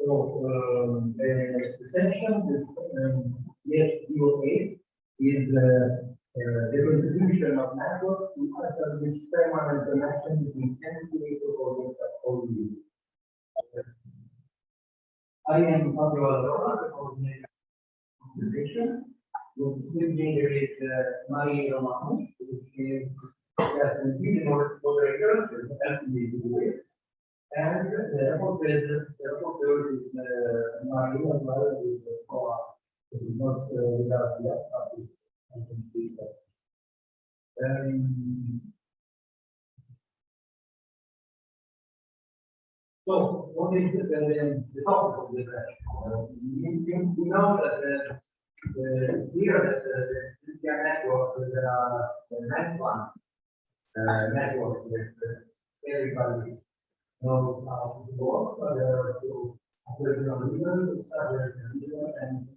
So the section is DS08 is the contribution of networks to establish permanent connection between entities of all users. I am Fabio VALLAROLA, the coordinator of the section. With me there is Marta CAVALLE, which is the moderator, helping me do it. And the rapporteur is Maria, who is not with us yet, but I can speak that. So, what is the topic of this session? You know that it's clear that the CPI network, there are networks that everybody knows how to work, but there are also operational leaders, and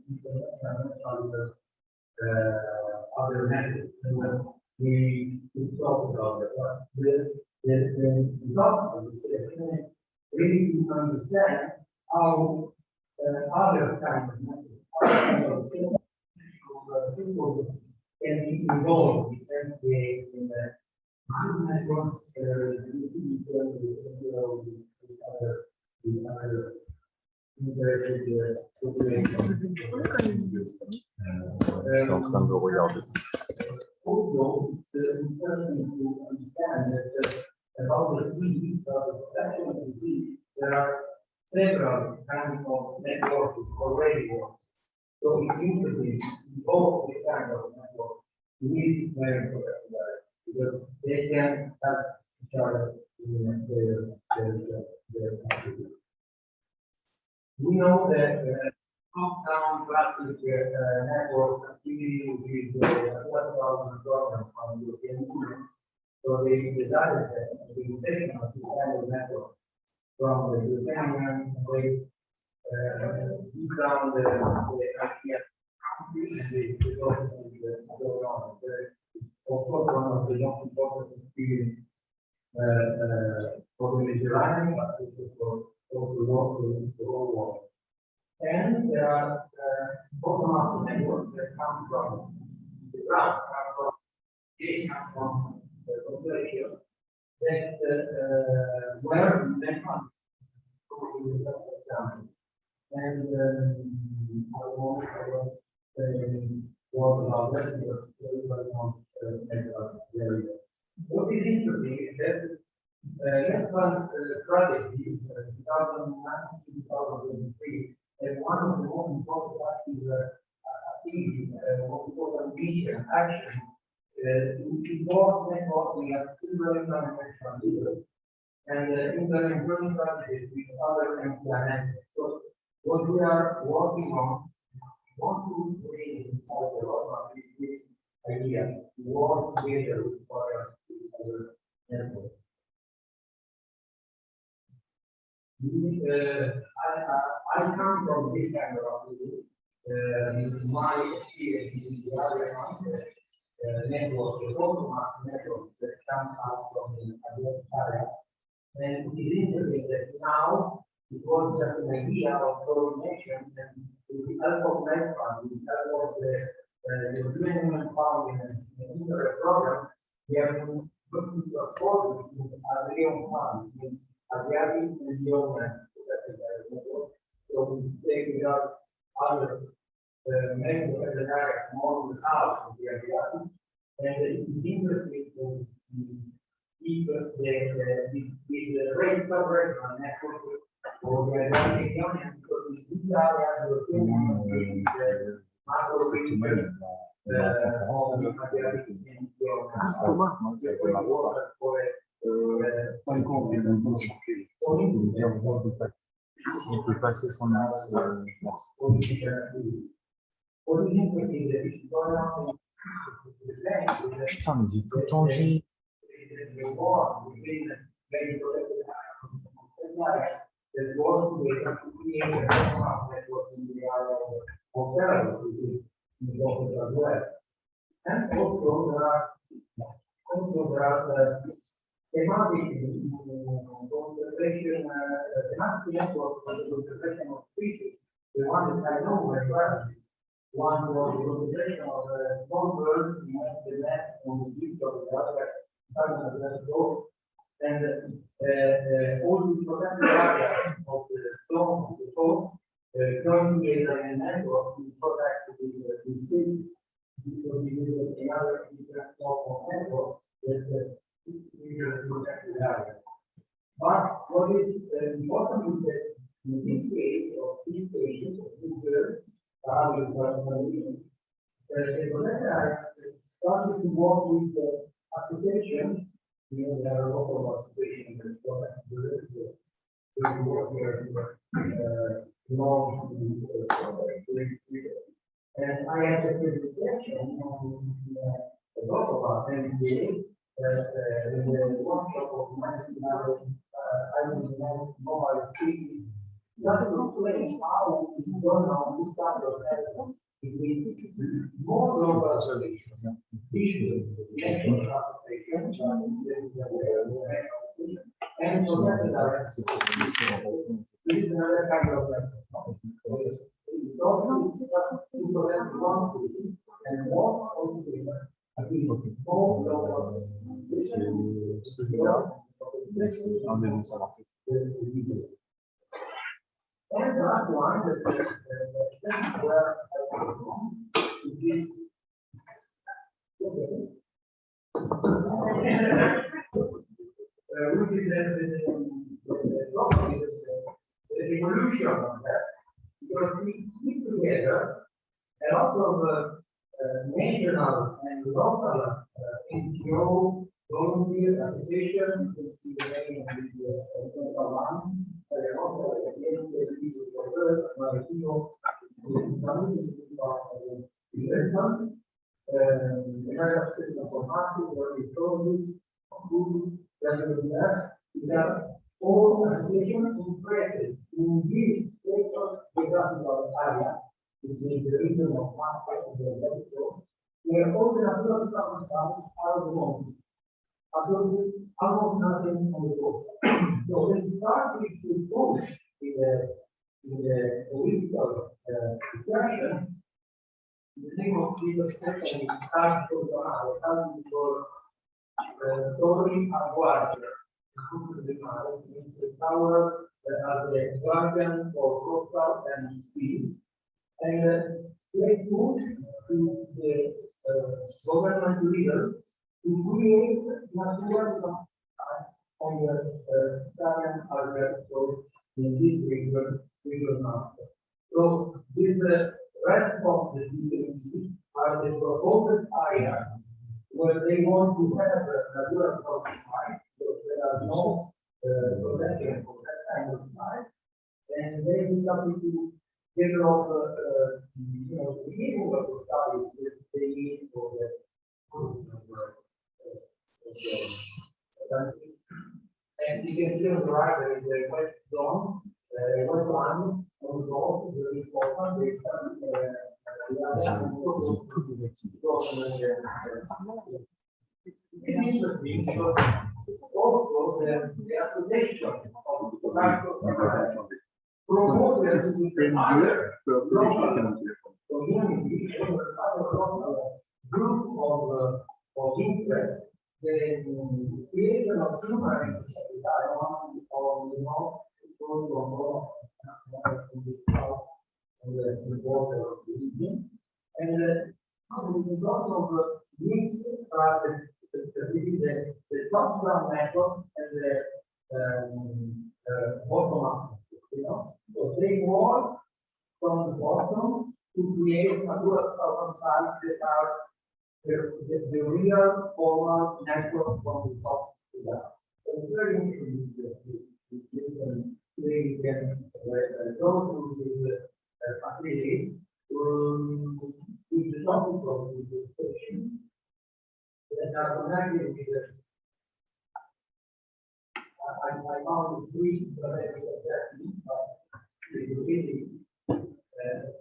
other methods. We talk about that. The topic of this session is really to understand how other kinds of methods, simple can be involved in the networks, also, it's interesting to understand that about the sea, the protection of the sea, there are several kinds of networks already. So it's interesting both this kind of network is very important because they can help each other in their activity. We know that top-down classic network activity is a 12,000 program from the European Union. So they decided that the implementation of this kind of network from the European Union, they found the idea and the process is going on. Of course, one of the most important experience for the Mediterranean, but also for the whole world. And there are bottom-up networks that come from the ground, they come from the population that were then found. And I was what about that, everybody wants what is interesting is that Japan's strategy 2019-2023 and one of the most important activities, most important mission action to involve networking at several international levels and implement strategies with other MPA. So what we are working on, we want to bring inside the roadmap is this idea to work together with other networks. I come from this kind of activity. My experience in the other network, the bottom-up network that comes out from the advanced area. And it is interesting that now it was just an idea of coordination, and with the help of MedCities, with the help of the European Union Fund in the Interreg program, we have been looking to afford it with a real fund, means Adriatic and Mediterranean. So we take with us other many areas more in the south of the Adriatic, and it is interesting to keep the rate coverage on network for the Adriatic Union because these areas are the macro region of the Adriatic Union. Il peut passer son axe. Putain, mais j'ai tout envie. conservation, the network for the conservation of species, the one that I know very well. One was the conservation of small birds in the nest on the beach of the other and all the protected areas of the zone of the coast join together in a network to protect the species. So we use another different form of network that usually protected areas. But what is important is that in this case of these species of this bird, the protected areas started to work with the association. You know, there are a lot of associations that protect birds. They work here long and I had a presentation on a lot about MPA. In the workshop of I will know mobile cities. Just to explain how it is going on this kind of level between more global associations, national associations, and protected areas. This is another kind of level. It's totally just to protect one species and more altogether. More global and the last one, where I want to go, which is the evolution of that, because we keep together a lot of national and local NGO, volunteer association, you see the name of the one. Another system for market, where we produce food, these are all associations interested in this special geographical area, which is the region of market and the West Coast, where all the natural services are remote. Almost nothing on the coast. So we started to push in the political discussion. The name of this section is Costa Mare, for story and water. Means the power as a guardian for coastal and sea. And they push to the government leader to create natural on the Italian Alberto coast in this region now. So these red spots that you can see are the proposed areas where they want to have a natural site, because there are no protection for that kind of site, and they started to develop the beginning of the studies that they need for the and you can see on the right there is a wet zone, wetland on the north, very important. They also the association of tobacco promoters with other local communities, other group of interest. The creation of human on the north, on the south, on the border of the region, and the result of links are the top-down network and the bottom-up. So they work from the bottom to create a network of sites that are the real formal network from the top to down. So it's very interesting you can go to these facilities with the topic of the station that are connected with I found three objectives, but really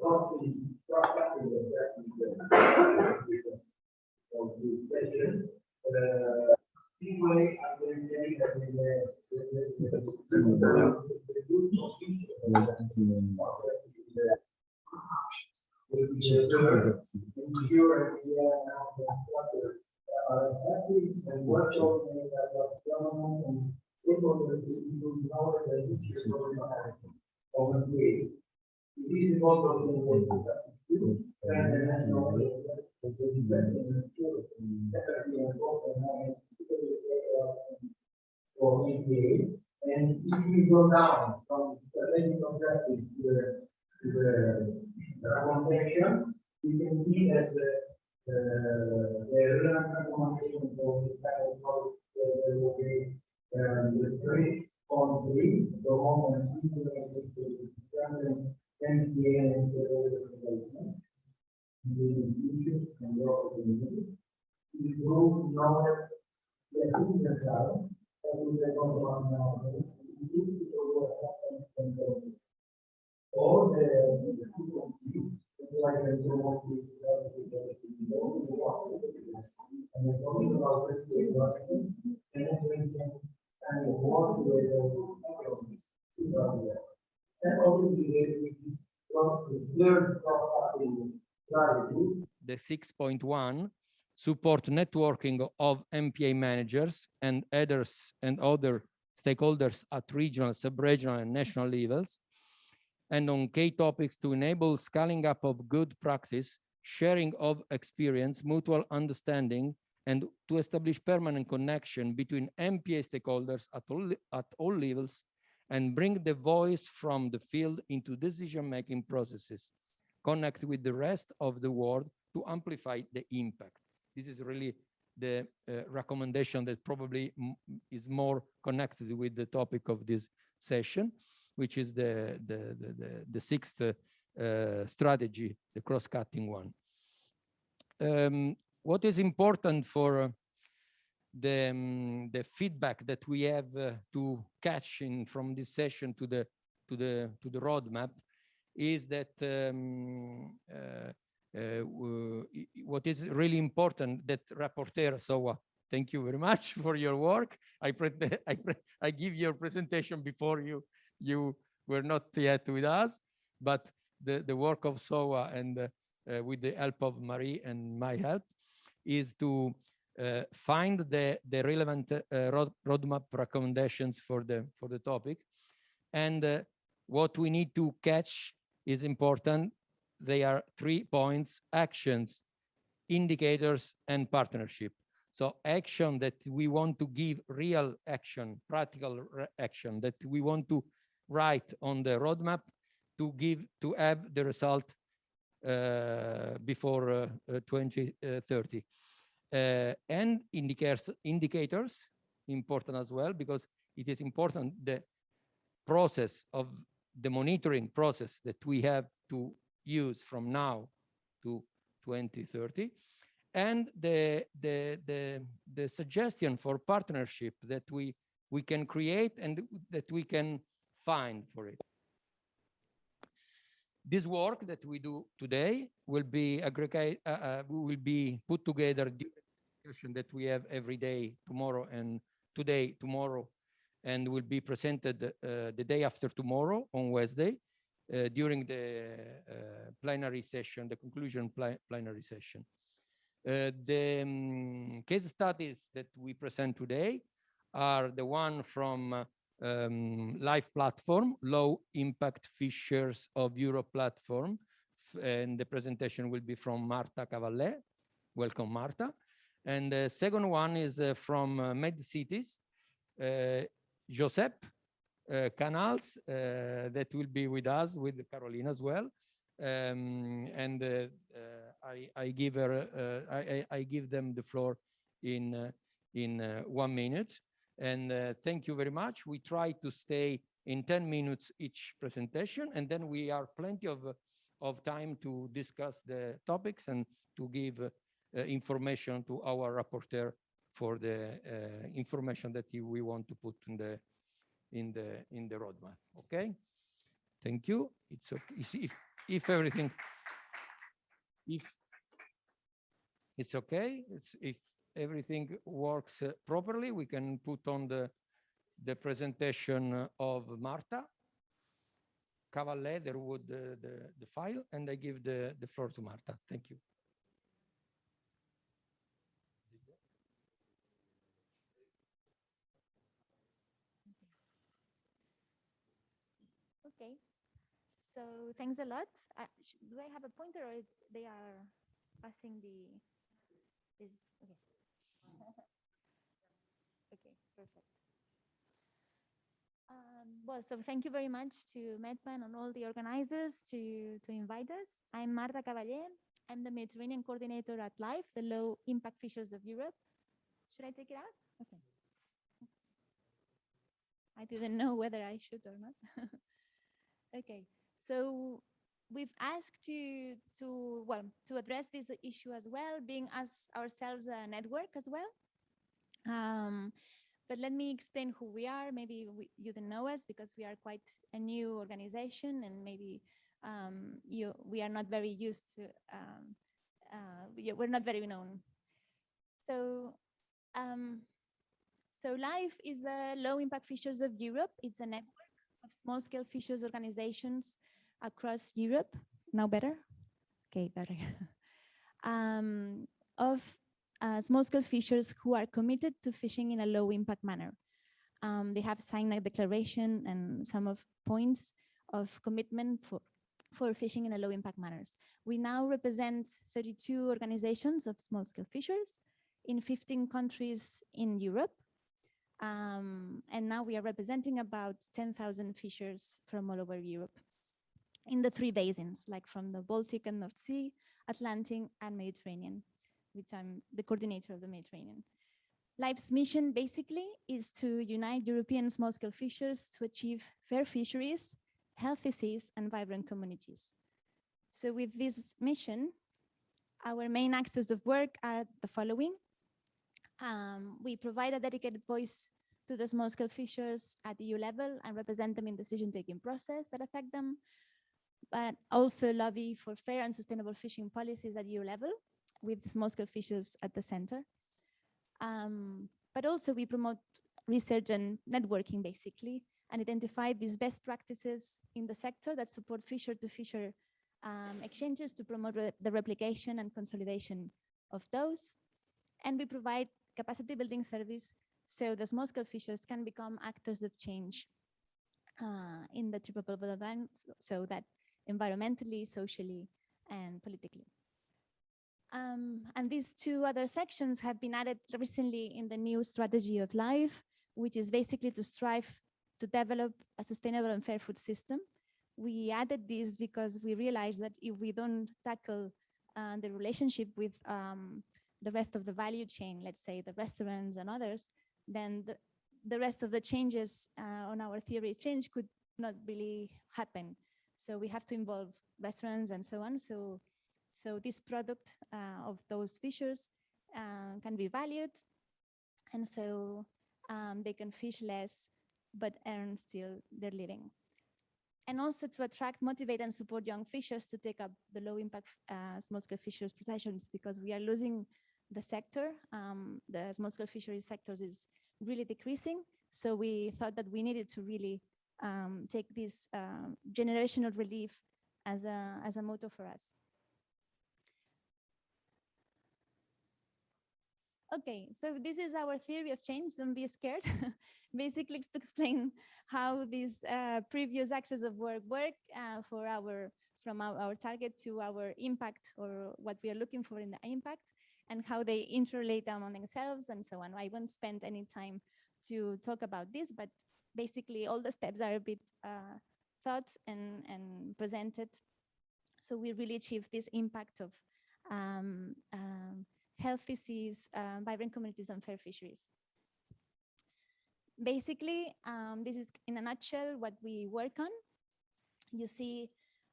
crossing objectives of the session. Anyway, I'm going to say that J'ai tous les actifs. For MPA, and if we go down from strategic objective to the recommendation, we can see that the relevant recommendation for this kind of product will be the 3.3, the moment strengthen MPA and the issues and the opportunities. We improve knowledge, the citizen all the frequencies like the and the talking about and work with and obviously the 6.1 support networking of MPA managers and others and other stakeholders at regional, sub-regional, and national levels, and on key topics to enable scaling up of good practice, sharing of experience, mutual understanding, and to establish permanent connection between MPA stakeholders at all levels, and bring the voice from the field into decision-making processes, connect with the rest of the world to amplify the impact. This is really the recommendation that probably is more connected with the topic of this session, which is the sixth strategy, the cross-cutting one. What is important for the feedback that we have to catch in from this session to the roadmap is that what is really important that rapporteur, so thank you very much for your work. I give your presentation before you were not yet with us, but the work of SOA and with the help of Marie and my help is to find the relevant roadmap recommendations for the topic. And what we need to catch is important. They are 3 points: actions, indicators, and partnership. So action that we want to give real action, practical action that we want to write on the roadmap to have the result before 2030. And indicators, important as well, because it is important the process of the monitoring process that we have to use from now to 2030, and the suggestion for partnership that we can create and that we can find for it. This work that we do today will be aggregate, will be put together during the discussion that we have every day, tomorrow and today, tomorrow, and will be presented the day after tomorrow on Wednesday during the plenary session, the conclusion plenary session. The case studies that we present today are the one from Live platform, low impact fishers of Europe platform, and the presentation will be from Marta CAVALLE. Welcome, Marta. And the second one is from MedCities, Josep, CANALS, that will be with us, with Carolina as well. I give them the floor in 1 minute. And thank you very much. We try to stay in 10 minutes each presentation, and then we are plenty of time to discuss the topics and to give information to our rapporteur for the information that we want to put in the roadmap. Okay, thank you. It's okay if everything, if it's okay, if everything works properly, we can put on the the presentation of Marta CAVALLE, the file, and I give the floor to Marta. Thank you. Okay, so thanks a lot. Do I have a pointer or they are passing the, okay. Okay, perfect. Well, so thank you very much to MedPan and all the organizers to invite us. I'm Marta CAVALLE. I'm the Mediterranean coordinator at LIFE, the Low Impact Fishers of Europe. Should I take it out? Okay. I didn't know whether I should or not. Okay, so we've asked to address this issue as well, being as ourselves a network as well. But let me explain who we are. Maybe you don't know us because we are quite a new organization, and maybe we are not very used to, we're not very known. So, so LIFE is the Low Impact Fishers of Europe. It's a network of small-scale fishers organizations across Europe. Now better? Okay, better. Of small-scale fishers who are committed to fishing in a low-impact manner. They have signed a declaration and some of points of commitment for fishing in a low-impact manners. We now represent 32 organizations of small-scale fishers in 15 countries in Europe. And now we are representing about 10,000 fishers from all over Europe in the 3 basins, like from the Baltic and North Sea, Atlantic and Mediterranean, which I'm the coordinator of the Mediterranean. LIFE's mission basically is to unite European small-scale fishers to achieve fair fisheries, healthy seas and vibrant communities. So with this mission, our main axes of work are the following. We provide a dedicated voice to the small-scale fishers at EU level and represent them in decision-taking process that affect them, but also lobby for fair and sustainable fishing policies at EU level with small-scale fishers at the center. But also we promote research and networking basically, and identify these best practices in the sector that support fisher-to-fisher exchanges to promote the replication and consolidation of those. And we provide capacity building service so the small-scale fishers can become actors of change in the triple environment, so that environmentally, socially, and politically. And these 2 other sections have been added recently in the new strategy of LIFE, which is basically to strive to develop a sustainable and fair food system. We added this because we realized that if we don't tackle the relationship with the rest of the value chain, let's say the restaurants and others, then the rest of the changes on our theory of change could not really happen. So we have to involve restaurants and so on. So this product of those fishers can be valued, and so they can fish less, but earn still their living. And also to attract, motivate, and support young fishers to take up the low-impact small-scale fishers professions, because we are losing the sector. The small-scale fisheries sectors is really decreasing. So we thought that we needed to really take this generational relief as a motto for us. Okay, so this is our theory of change. Don't be scared. Basically, to explain how these previous axes of work from our target to our impact, or what we are looking for in the impact, and how they interrelate among themselves and so on. I won't spend any time to talk about this, but basically all the steps are a bit thought and presented. So we really achieve this impact of healthy seas, vibrant communities, and fair fisheries. Basically, this is in a nutshell what we work on. You see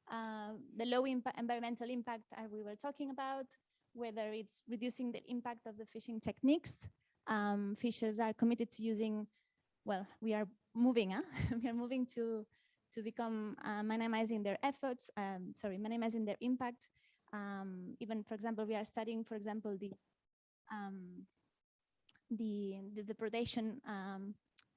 the low environmental impact we were talking about, whether it's reducing the impact of the fishing techniques. Fishers are committed to using, well, we are moving to become minimizing their efforts, minimizing their impact. Even, for example, we are studying, for example, the predation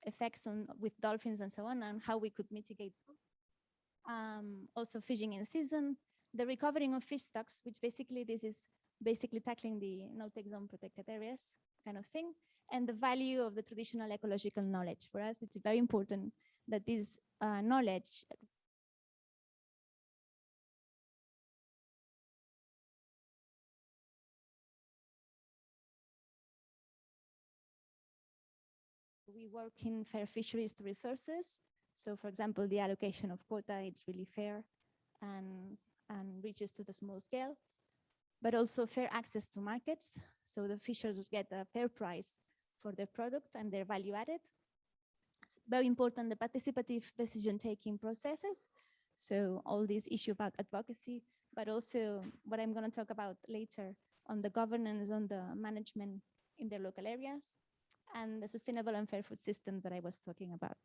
effects on with dolphins and so on, and how we could mitigate them. Also fishing in season, the recovering of fish stocks, which basically this is basically tackling the no-take zone protected areas kind of thing, and the value of the traditional ecological knowledge. For us, it's very important that this knowledge we work in fair fisheries to resources. So for example, the allocation of quota, it's really fair and reaches to the small scale, but also fair access to markets. So the fishers get a fair price for their product and their value added. It's very important, the participative decision-taking processes. So all these issue about advocacy, but also what I'm gonna talk about later on the governance, on the management in their local areas, and the sustainable and fair food systems that I was talking about.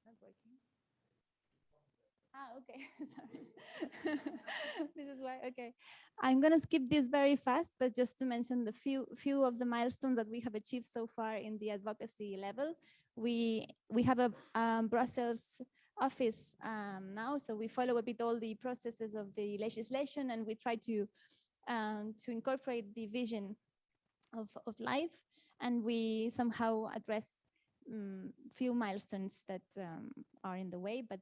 Not working. Ah, okay, sorry. This is why, okay. I'm gonna skip this very fast, but just to mention the few of the milestones that we have achieved so far in the advocacy level. We have a Brussels office now, so we follow a bit all the processes of the legislation, and we try to incorporate the vision of life, and we somehow address few milestones that are in the way, but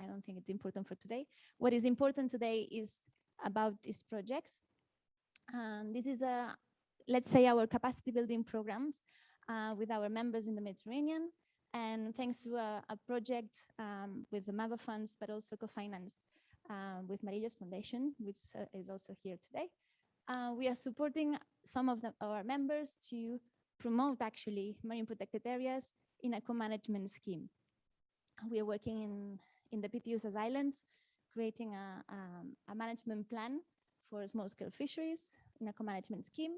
I don't think it's important for today. What is important today is about these projects. This is let's say our capacity building programs with our members in the Mediterranean, and thanks to a project with the MABA funds, but also co-financed with Marilla's Foundation, which is also here today. We are supporting some of our members to promote actually marine protected areas in a co-management scheme. We are working in the Pitiusas Islands, creating a management plan for small-scale fisheries in a co-management scheme.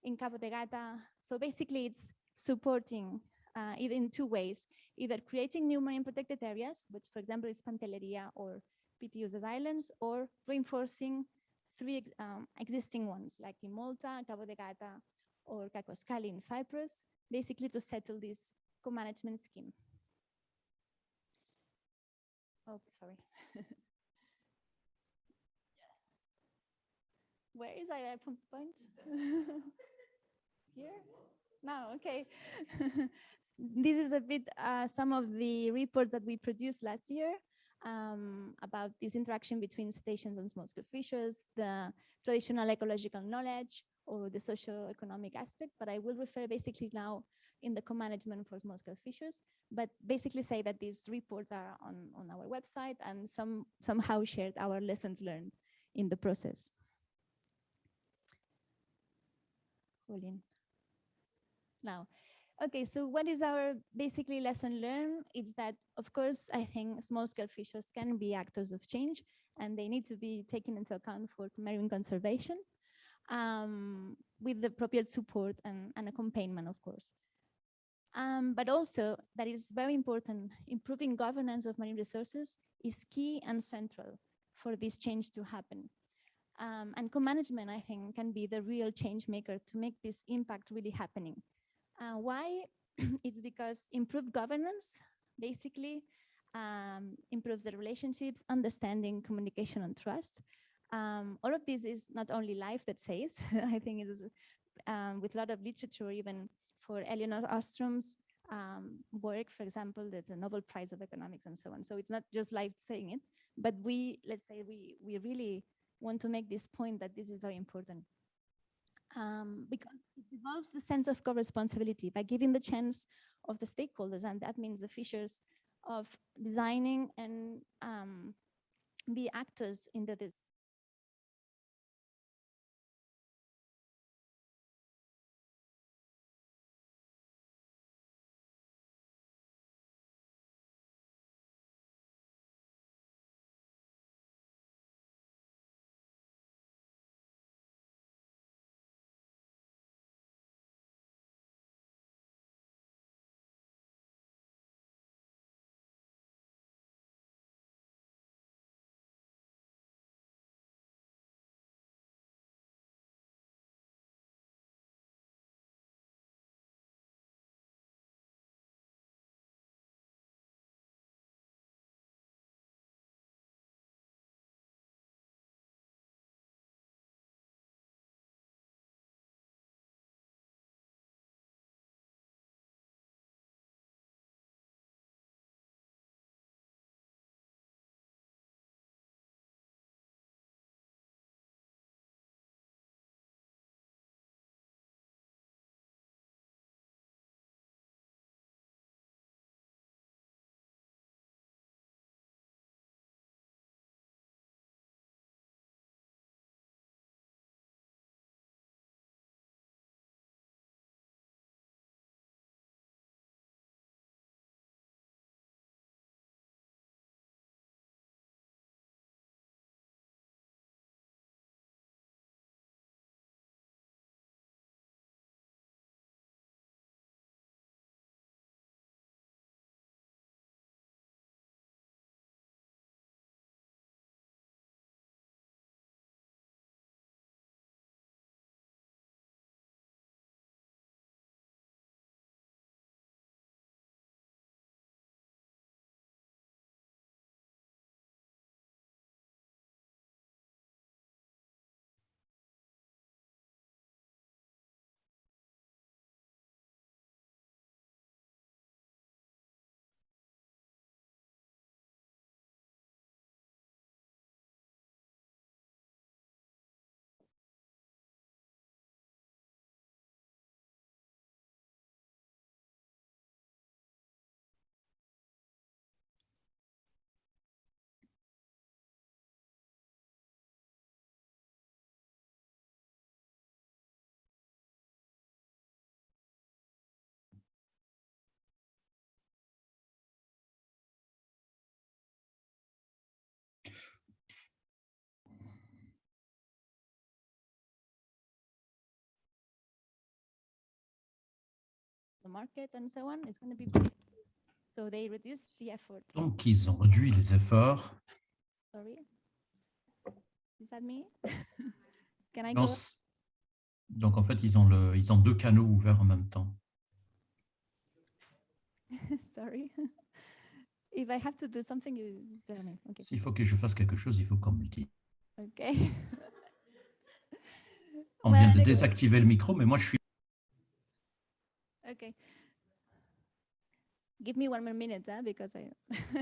In Cabo de Gata, so basically it's supporting either in two ways, either creating new marine protected areas, which for example is Pantelleria or Pitiusas Islands, or reinforcing three existing ones, like in Malta, Cabo de Gata, or Cacoskali in Cyprus, basically to settle this co-management scheme. Oh, sorry. Where is our point? Here? No, okay. This is a bit some of the reports that we produced last year about this interaction between cetaceans and small-scale fishes, the traditional ecological knowledge, or the socio-economic aspects, but I will refer basically now in the co-management for small-scale fishes, but basically say that these reports are on our website and somehow shared our lessons learned in the process. Now, okay, so what is our basically lesson learned? It's that, of course, I think small-scale fishes can be actors of change, and they need to be taken into account for marine conservation with the appropriate support and accompaniment, of course. But also, that is very important, improving governance of marine resources is key and central for this change to happen. And co-management, I think, can be the real change maker to make this impact really happening. Why? It's because improved governance basically improves the relationships, understanding, communication, and trust. All of this is not only life that says, I think it is with a lot of literature, even for Eleanor Ostrom's work, for example, there's a Nobel Prize of Economics and so on. So it's not just life saying it, but let's say we really want to make this point that this is very important. Because it develops the sense of co-responsibility by giving the chance of the stakeholders, and that means the fishers, of designing and be actors in the the market and so on, it's going to be pretty. So they reduce the effort. Donc, ils ont réduit les efforts. Sorry. Is that me? Can I Non, go? donc, en fait, ils ont deux canaux ouverts en même temps. Sorry. If I have to do something, you tell me. Okay. S'il faut que je fasse quelque chose, il faut qu'on me le dise. Okay. On vient de désactiver le micro, mais moi, je suis... Okay. Give me 1 more minute, because I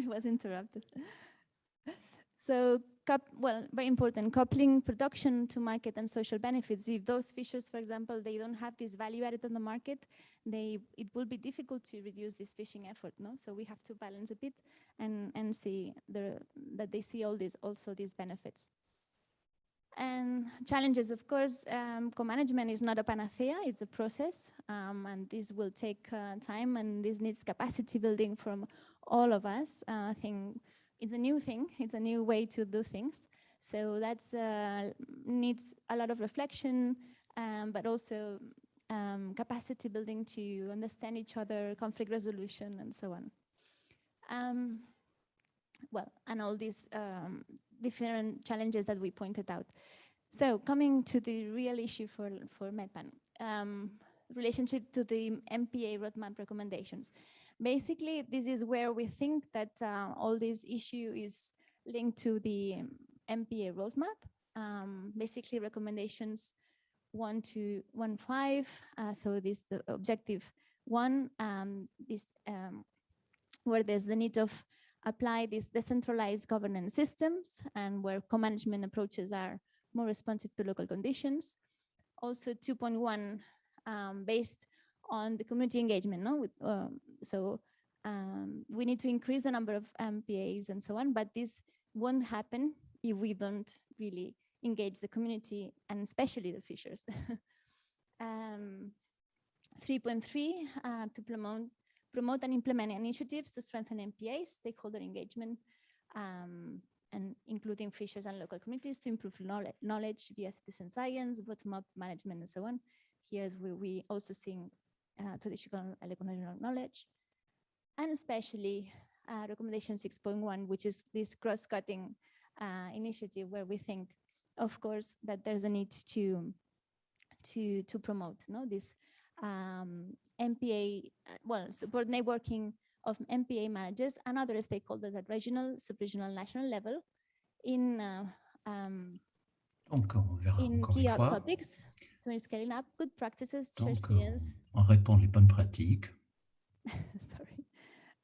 was interrupted. So, well, very important, coupling production to market and social benefits. If those fishes, for example, they don't have this value added on the market, it will be difficult to reduce this fishing effort, no? So we have to balance a bit and see that they see also these benefits. And challenges, of course, co-management is not a panacea, it's a process, and this will take time, and this needs capacity building from all of us. I think it's a new thing, it's a new way to do things. So that's needs a lot of reflection, but also capacity building to understand each other, conflict resolution, and so on. Well, and all these different challenges that we pointed out. So coming to the real issue for MedPan, relationship to the MPA roadmap recommendations. Basically, this is where we think that all this issue is linked to the MPA roadmap. Basically, recommendations 1 to 1.5. So this the objective 1. Where there's the need of apply these decentralized governance systems and where co-management approaches are more responsive to local conditions. Also 2.1 based on the community engagement. No? We need to increase the number of MPAs and so on, but this won't happen if we don't really engage the community and especially the fishers. 3.3 to promote and implement initiatives to strengthen MPA, stakeholder engagement, and including fishers and local communities to improve knowledge via citizen science, bottom-up management, and so on. Here's where we also sing traditional ecological knowledge, and especially recommendation 6.1, which is this cross-cutting initiative where we think, of course, that there's a need to promote this MPA, support networking of MPA managers and other stakeholders at regional, sub-regional, national level in key topics, to scaling up good practices, share experience. On répond les bonnes pratiques. Sorry.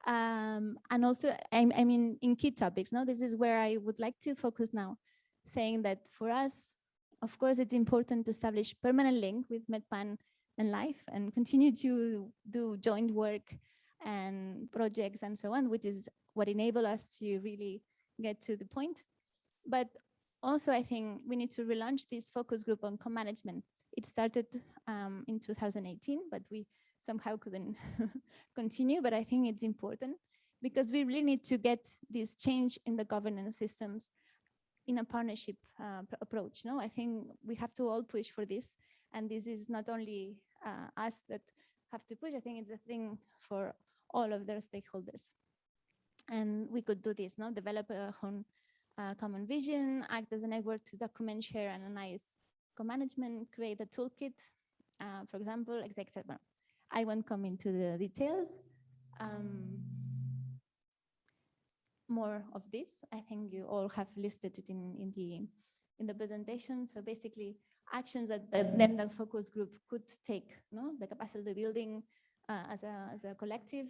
And also, I mean, in key topics, this is where I would like to focus now, saying that for us, of course, it's important to establish permanent link with MedPan and life and continue to do joint work and projects and so on, which is what enable us to really get to the point. But also, I think we need to relaunch this focus group on co-management. It started in 2018, but we somehow couldn't continue. But I think it's important because we really need to get this change in the governance systems in a partnership approach. No, I think we have to all push for this. And this is not only us that have to push, I think it's a thing for all of their stakeholders. And we could do this, develop a common vision, act as a network to document, share, and analyze co-management, create a toolkit, for example, executive. I won't come into the details. More of this, I think you all have listed it in the presentation. So basically, actions that then the focus group could take, the capacity building as a collective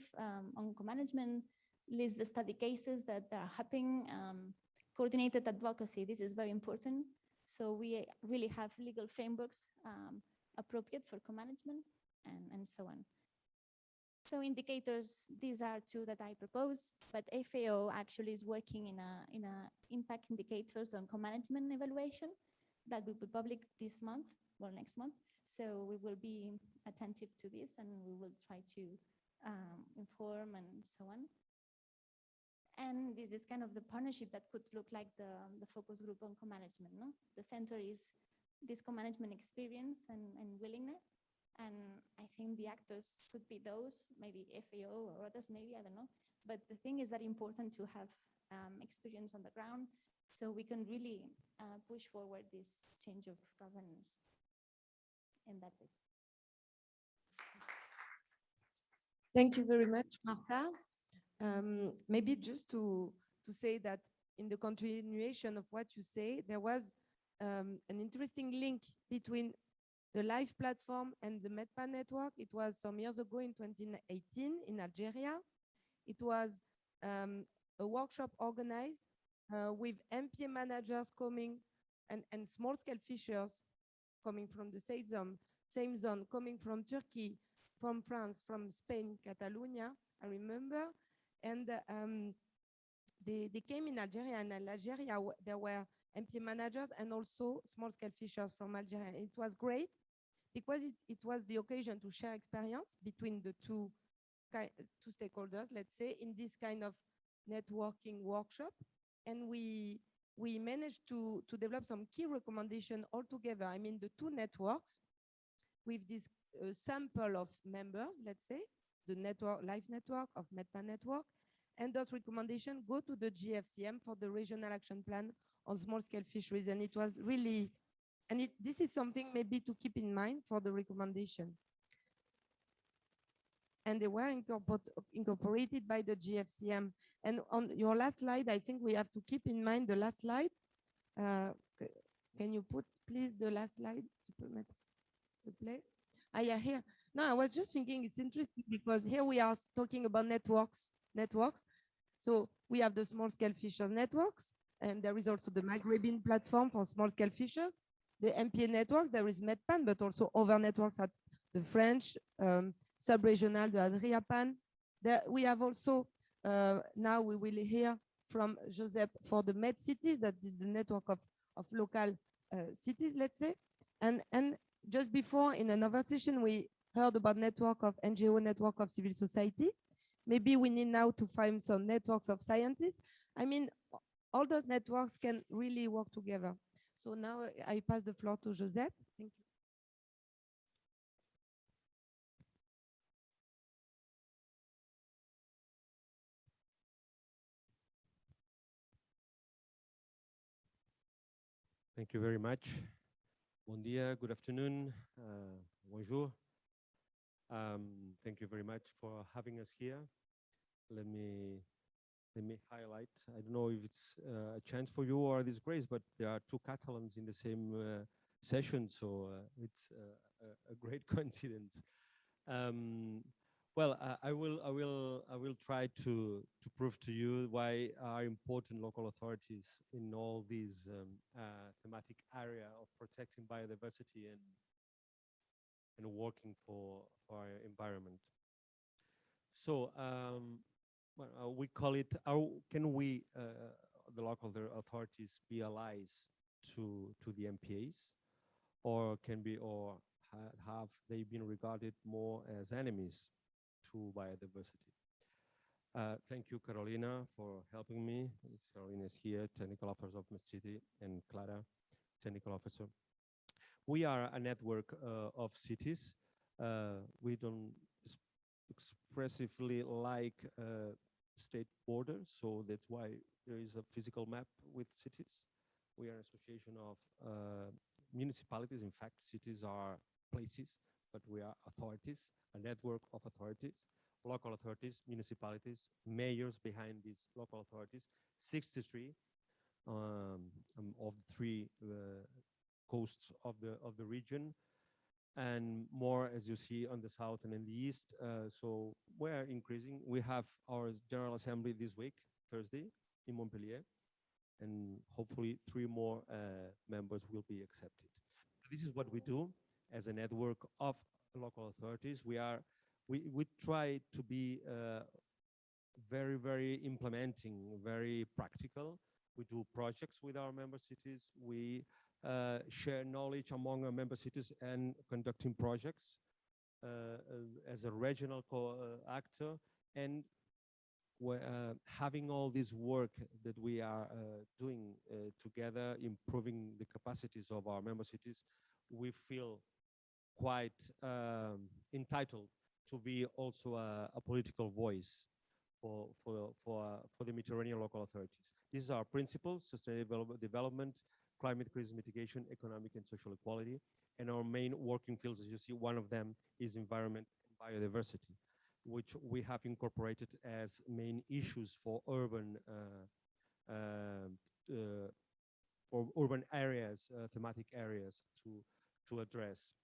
on co-management, list the study cases that are happening, coordinated advocacy. This is very important. So we really have legal frameworks appropriate for co-management and so on. So indicators, these are 2 that I propose, but FAO actually is working in a impact indicators on co-management evaluation that will be public this month or next month. So we will be attentive to this and we will try to inform and so on. And this is kind of the partnership that could look like the focus group on co-management. The center is this co-management experience and willingness. And I think the actors could be those, maybe FAO or others, maybe, I don't know. But the thing is that important to have experience on the ground so we can really push forward this change of governance. And that's it. Thank you very much, Marta. Maybe just to say that in the continuation of what you say, there was an interesting link between the live platform and the MedPA network. It was some years ago in 2018 in Algeria. It was a workshop organized with MPA managers coming and small-scale fishers coming from the same zone, coming from Turkey, from France, from Spain, Catalonia, I remember. And they came in Algeria, and in Algeria there were MPA managers and also small-scale fishers from Algeria. It was great because it was the occasion to share experience between the two stakeholders, let's say, in this kind of networking workshop. And we managed to develop some key recommendations all together. I mean, the two networks with this sample of members, let's say, the network, live network of MedPA network, and those recommendations go to the GFCM for the regional action plan on small-scale fisheries. And it was really, and this is something maybe to keep in mind for the recommendation. And they were incorporated by the GFCM. And on your last slide, I think we have to keep in mind the last slide. Can you put, please, the last slide to permit the play? Yeah, here. No, I was just thinking it's interesting because here we are talking about networks. So we have the small-scale fishers networks, and there is also the Maghrebin platform for small-scale fishers. The MPA networks, there is MedPan, but also other networks at the French, sub-regional, the AdriaPan. We have also, now we will hear from Josep for the MedCities, that is the network of local cities, let's say. And just before, in another session, we heard about network of NGO, network of civil society. Maybe we need now to find some networks of scientists. I mean, all those networks can really work together. So now I pass the floor to Josep. Thank you. Thank you very much. Bon dia, good afternoon, bonjour. Thank you very much for having us here. Let me highlight, I don't know if it's a chance for you or a disgrace, but there are two Catalans in the same session, so it's a great coincidence. Well, I will try to prove to you why are important local authorities in all these thematic area of protecting biodiversity and working for our environment. So we call it, can we, the local authorities, be allies to the MPAs, or have they been regarded more as enemies to biodiversity? Thank you, Carolina, for helping me. Carolina is here, technical officer of MedCity, and Clara, technical officer. We are a network of cities. We don't expressively like state borders, so that's why there is a physical map with cities. We are an association of municipalities. In fact, cities are places, but we are authorities, a network of authorities, local authorities, municipalities, mayors behind these local authorities, 63 of the three coasts of the region, and more, as you see, on the south and in the east. So we're increasing. We have our General Assembly this week, Thursday, in Montpellier, and hopefully 3 more members will be accepted. This is what we do as a network of local authorities. We try to be very, very implementing, very practical. We do projects with our member cities. We share knowledge among our member cities and conducting projects as a regional actor, and having all this work that we are doing together, improving the capacities of our member cities. We feel quite entitled to be also a political voice for the Mediterranean local authorities. These are our principles: sustainable development, climate crisis mitigation, economic and social equality. And our main working fields, as you see, one of them is environment and biodiversity, which we have incorporated as main issues for urban areas, thematic areas to address.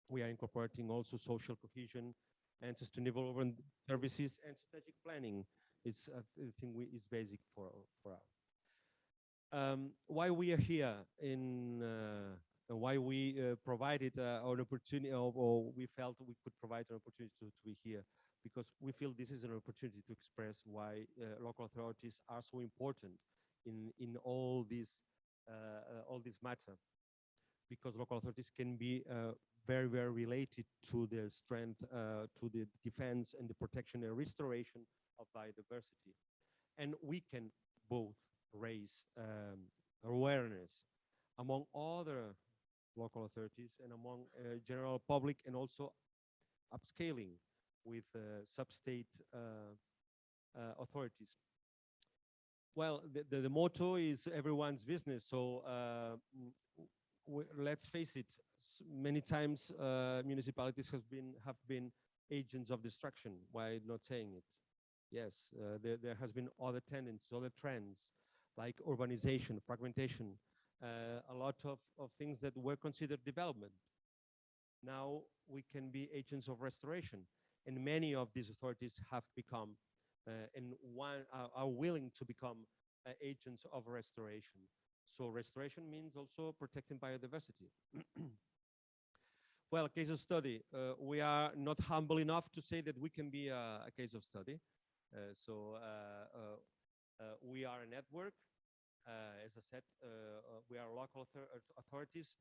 We are incorporating also social cohesion and sustainable urban services and strategic planning. It's a thing is basic for us. Why we are here in why we provided an opportunity, or we felt we could provide an opportunity to be here, because we feel this is an opportunity to express why local authorities are so important in all this matter, because local authorities can be very, very related to the strength, to the defense and the protection and restoration of biodiversity. And we can both raise awareness among other local authorities and among general public, and also upscaling with sub-state authorities. Well, the motto is everyone's business. So let's face it, many times municipalities have been agents of destruction. Why not saying it? Yes, there has been other tendencies, other trends, like urbanization, fragmentation, a lot of things that were considered development. Now we can be agents of restoration, and many of these authorities have become and are willing to become agents of restoration. So restoration means also protecting biodiversity. Well, case of study, we are not humble enough to say that we can be a case of study. We are a network. As I said, we are local authorities.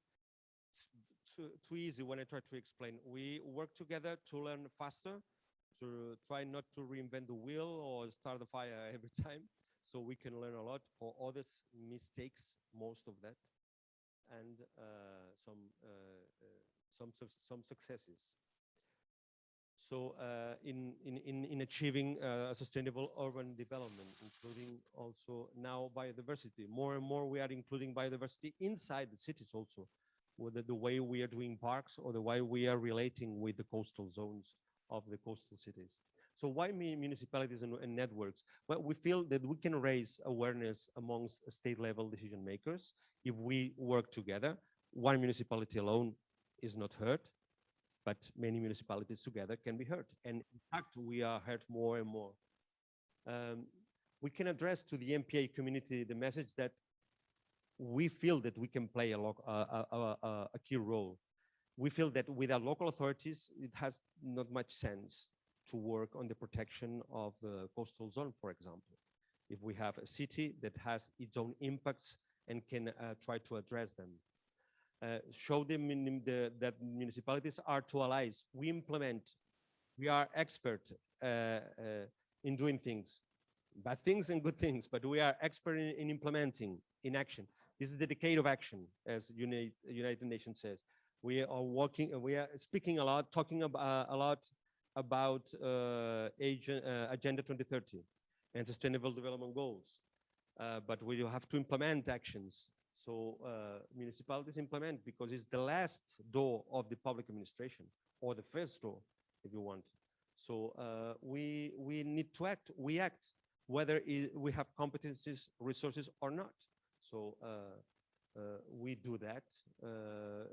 It's too easy when I try to explain. We work together to learn faster, to try not to reinvent the wheel or start the fire every time. So we can learn a lot for others' mistakes, most of that, and some successes. So in achieving a sustainable urban development, including also now biodiversity, more and more we are including biodiversity inside the cities also, whether the way we are doing parks or the way we are relating with the coastal zones of the coastal cities. So why municipalities and networks? Well, we feel that we can raise awareness amongst state level decision makers if we work together. One municipality alone is not heard, but many municipalities together can be heard. And in fact, we are heard more and more. We can address to the MPA community the message that we feel that we can play a key role. We feel that without local authorities, it has not much sense to work on the protection of the coastal zone, for example. If we have a city that has its own impacts and can try to address them. Show them that municipalities are to allies. We are expert in doing things, bad things and good things, but we are expert in implementing, in action. This is the decade of action, as United Nations says. We are working, we are speaking a lot, talking about a lot about Agenda 2030 and Sustainable Development Goals, but we have to implement actions. So municipalities implement, because it's the last door of the public administration, or the first door, if you want. So we need to act. We act, whether we have competencies, resources, or not. So we do that,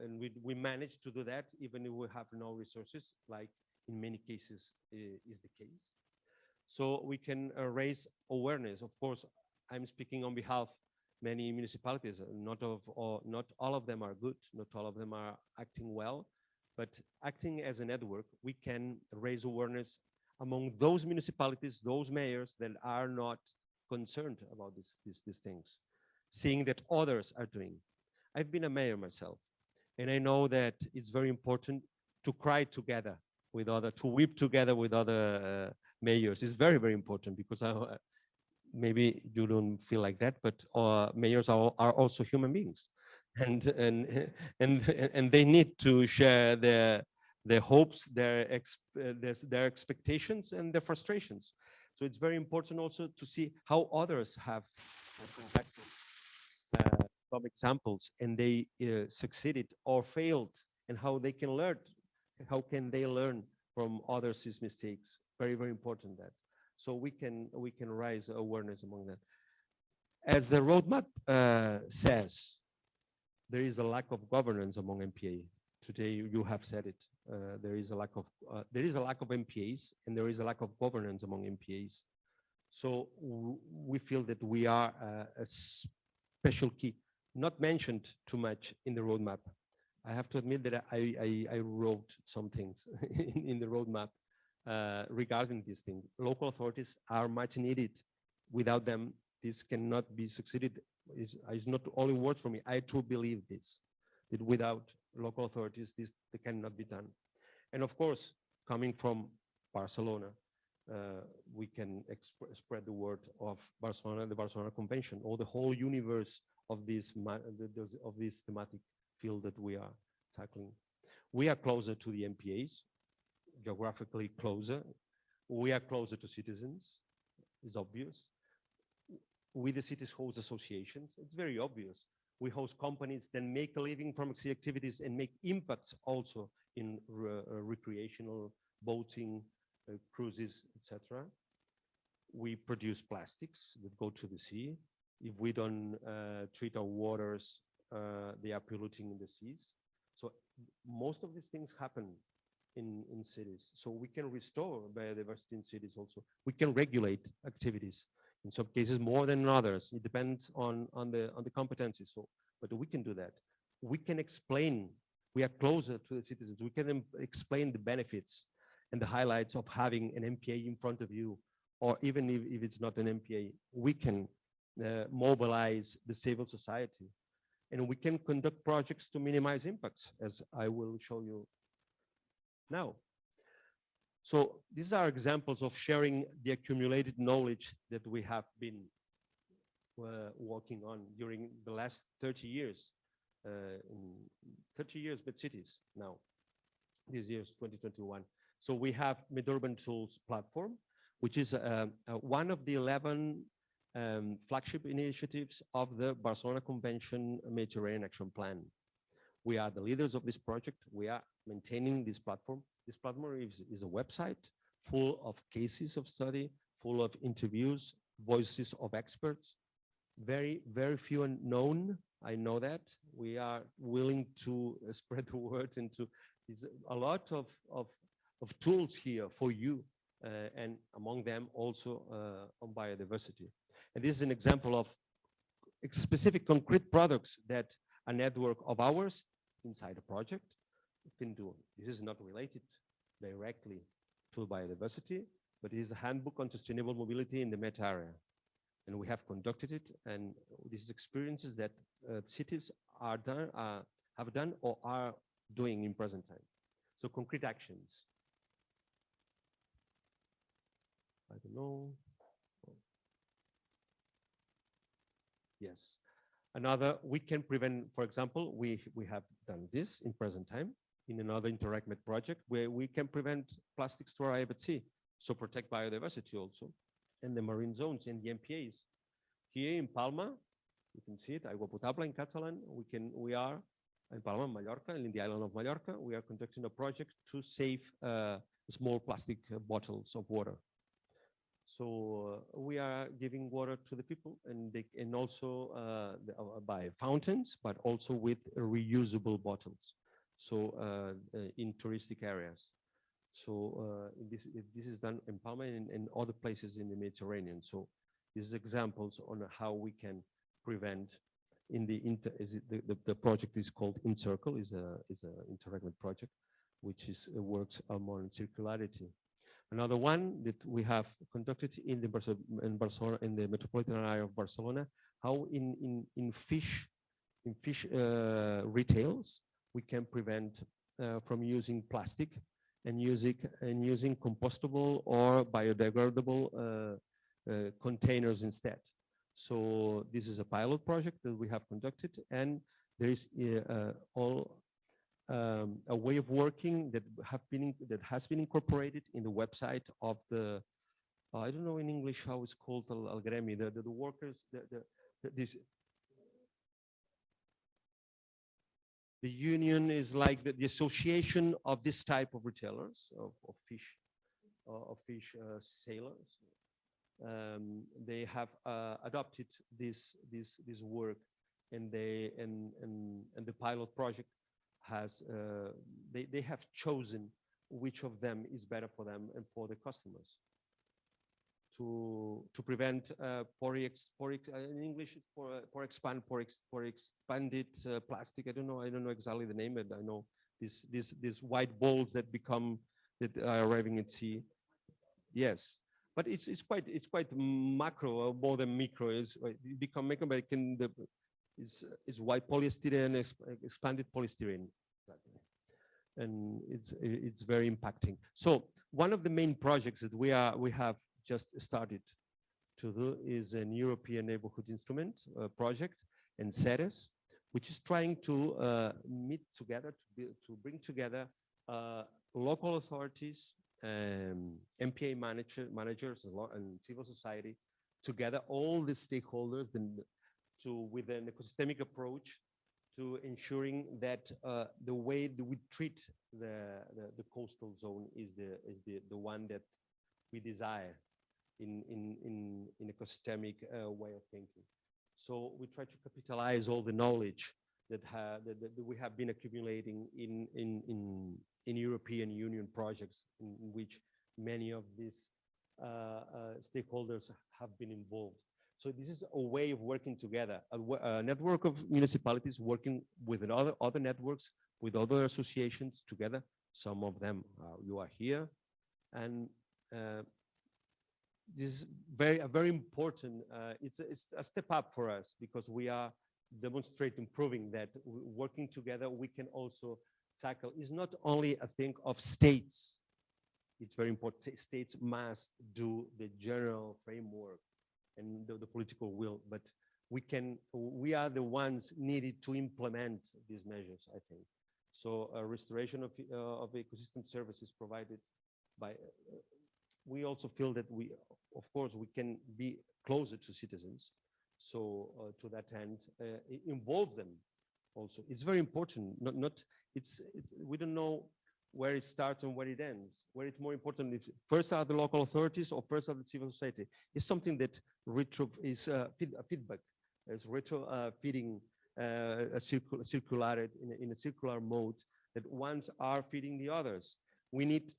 and we manage to do that, even if we have no resources, like in many cases is the case. So we can raise awareness. Of course, I'm speaking on behalf of many municipalities. Not all of them are good. Not all of them are acting well. But acting as a network, we can raise awareness among those municipalities, those mayors that are not concerned about these things, seeing that others are doing. I've been a mayor myself, and I know that it's very important to cry together with to weep together with other mayors. It's very, very important, because maybe you don't feel like that, but mayors are also human beings. and they need to share their hopes, their expectations, and their frustrations. So it's very important also to see how others have conducted some examples, and they succeeded or failed, and how they can learn. How can they learn from others' mistakes? Very, very important that. So we can raise awareness among that. As the roadmap says, there is a lack of governance among MPA. Today you have said it. There is a lack of MPAs, and there is a lack of governance among MPAs. So we feel that we are a special key, not mentioned too much in the roadmap. I have to admit that I wrote some things in the roadmap regarding this thing. Local authorities are much needed. Without them, this cannot be succeeded. It's not only words for me. I truly believe this, that without local authorities, this cannot be done. And of course, coming from Barcelona, we can spread the word of Barcelona, the Barcelona Convention, or the whole universe of this thematic field that we are tackling. We are closer to the MPAs, geographically closer. We are closer to citizens, it's obvious. We, the cities, host associations. It's very obvious. We host companies that make a living from sea activities and make impacts also in recreational boating, cruises, etc. We produce plastics that go to the sea. If we don't treat our waters, they are polluting in the seas. So most of these things happen in cities. So we can restore biodiversity in cities also. We can regulate activities. In some cases more than others. It depends on the competencies. So, but we can do that. We can explain. We are closer to the citizens. We can explain the benefits and the highlights of having an MPA in front of you, or even if it's not an MPA, we can mobilize the civil society, and we can conduct projects to minimize impacts, as I will show you now. So these are examples of sharing the accumulated knowledge that we have been working on during the last 30 years. 30 years, MedCities now. This year is 2021. So we have MedUrban Tools platform, which is one of the 11 flagship initiatives of the Barcelona Convention Mediterranean Action Plan. We are the leaders of this project. We are maintaining this platform. This platform is a website full of cases of study, full of interviews, voices of experts. Very, very few unknown. I know that. We are willing to spread the word into a lot of tools here for you, and among them also on biodiversity. And this is an example of specific concrete products that a network of ours inside a project can do. This is not related directly to biodiversity, but it is a handbook on sustainable mobility in the Met area. And we have conducted it, and these experiences that cities have done or are doing in present time. So concrete actions. I don't know. Yes. Another, we can prevent, for example, we have done this in present time in another Interact Med project where we can prevent plastics to arrive at sea. So protect biodiversity also, and the marine zones and the MPAs. Here in Palma, you can see it, Agua Potable in Catalan, we are in Palma, Mallorca, in the island of Mallorca, we are conducting a project to save small plastic bottles of water. So we are giving water to the people, and also by fountains, but also with reusable bottles. So in touristic areas. So this is done in Palma and in other places in the Mediterranean. So these examples on how we can prevent. In the project is called InCircle, is a Interact Med project, which works on circularity. Another one that we have conducted in Barcelona, in the metropolitan area of Barcelona, how in fish retails we can prevent from using plastic and using compostable or biodegradable containers instead. So this is a pilot project that we have conducted, and there is all a way of working that has been incorporated in the website of the I don't know in English how it's called, Al Gremi, the workers, the union is like the association of this type of retailers of fish sailors. They have adopted this work, and the pilot project has they have chosen which of them is better for them and for the customers to prevent in English it's for expanded plastic. I don't know exactly the name, but I know these white balls that are arriving at sea. Yes, but it's quite macro more than micro. It become macro, but is white polystyrene, expanded polystyrene, and it's very impacting. So one of the main projects that we have just started to do is an European neighborhood instrument project, and Cette, which is trying to meet together to bring together local authorities, MPA managers and civil society together, all the stakeholders, with an ecosystemic approach to ensuring that the way that we treat the coastal zone is the one that we desire in ecosystemic way of thinking. So we try to capitalize all the knowledge that we have been accumulating in European Union projects in which many of these stakeholders have been involved. So this is a way of working together, a network of municipalities working with other networks, with other associations together. Some of them you are here, and this is very important. It's a step up for us because we are demonstrating, proving that working together we can also tackle. It's not only a thing of states. It's very important. States must do the general framework and the political will, but we are the ones needed to implement these measures, I think. So a restoration of ecosystem services provided by, we also feel that of course, we can be closer to citizens. So to that end, involve them also. It's very important. We don't know where it starts and where it ends. Where it's more important, if first are the local authorities or first are the civil society. It's something that is a feedback. It's feeding a circular mode that ones are feeding the others. We need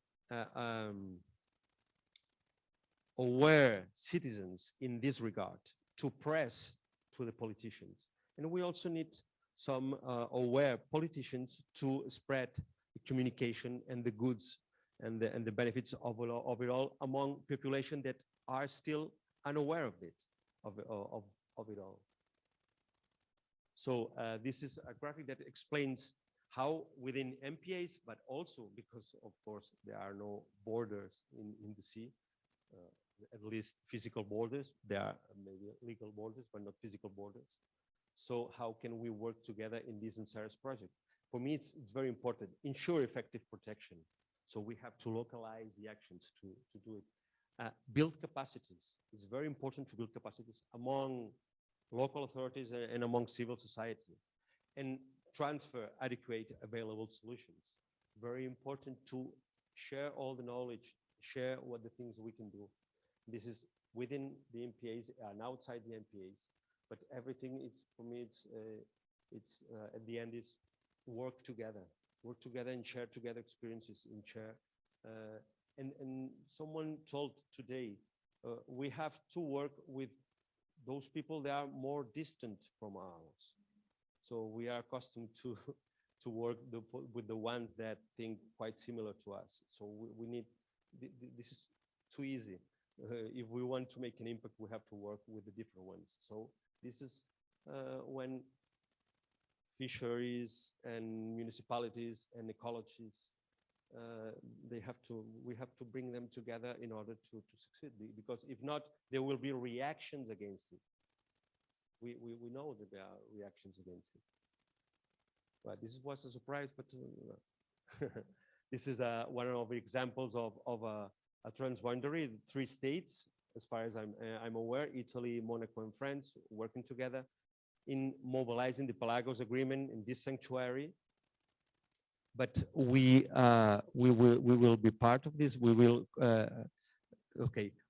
aware citizens in this regard to press to the politicians. And we also need some aware politicians to spread the communication and the goods and the benefits of it all among population that are still unaware of it, of it all. So this is a graphic that explains how within MPAs, but also because of course there are no borders in the sea, at least physical borders. There are maybe legal borders, but not physical borders. So how can we work together in this NCERES project? For me, it's very important. Ensure effective protection. So we have to localize the actions to do it. Build capacities. It's very important to build capacities among local authorities and among civil society. And transfer adequate available solutions. Very important to share all the knowledge, share what the things we can do. This is within the MPAs and outside the MPAs, but everything is, for me, it's at the end is work together and share together experiences and share. And someone told today, we have to work with those people that are more distant from ours. So we are accustomed to work with the ones that think quite similar to us. So we need, this is too easy. If we want to make an impact, we have to work with the different ones. So this is when fisheries and municipalities and ecologists, we have to bring them together in order to succeed. Because if not, there will be reactions against it. We know that there are reactions against it. Well, this was a surprise, but this is one of the examples of a transboundary, 3 states, as far as I'm aware, Italy, Monaco, and France, working together in mobilizing the Pelagos Agreement in this sanctuary. But we will be part of this. We will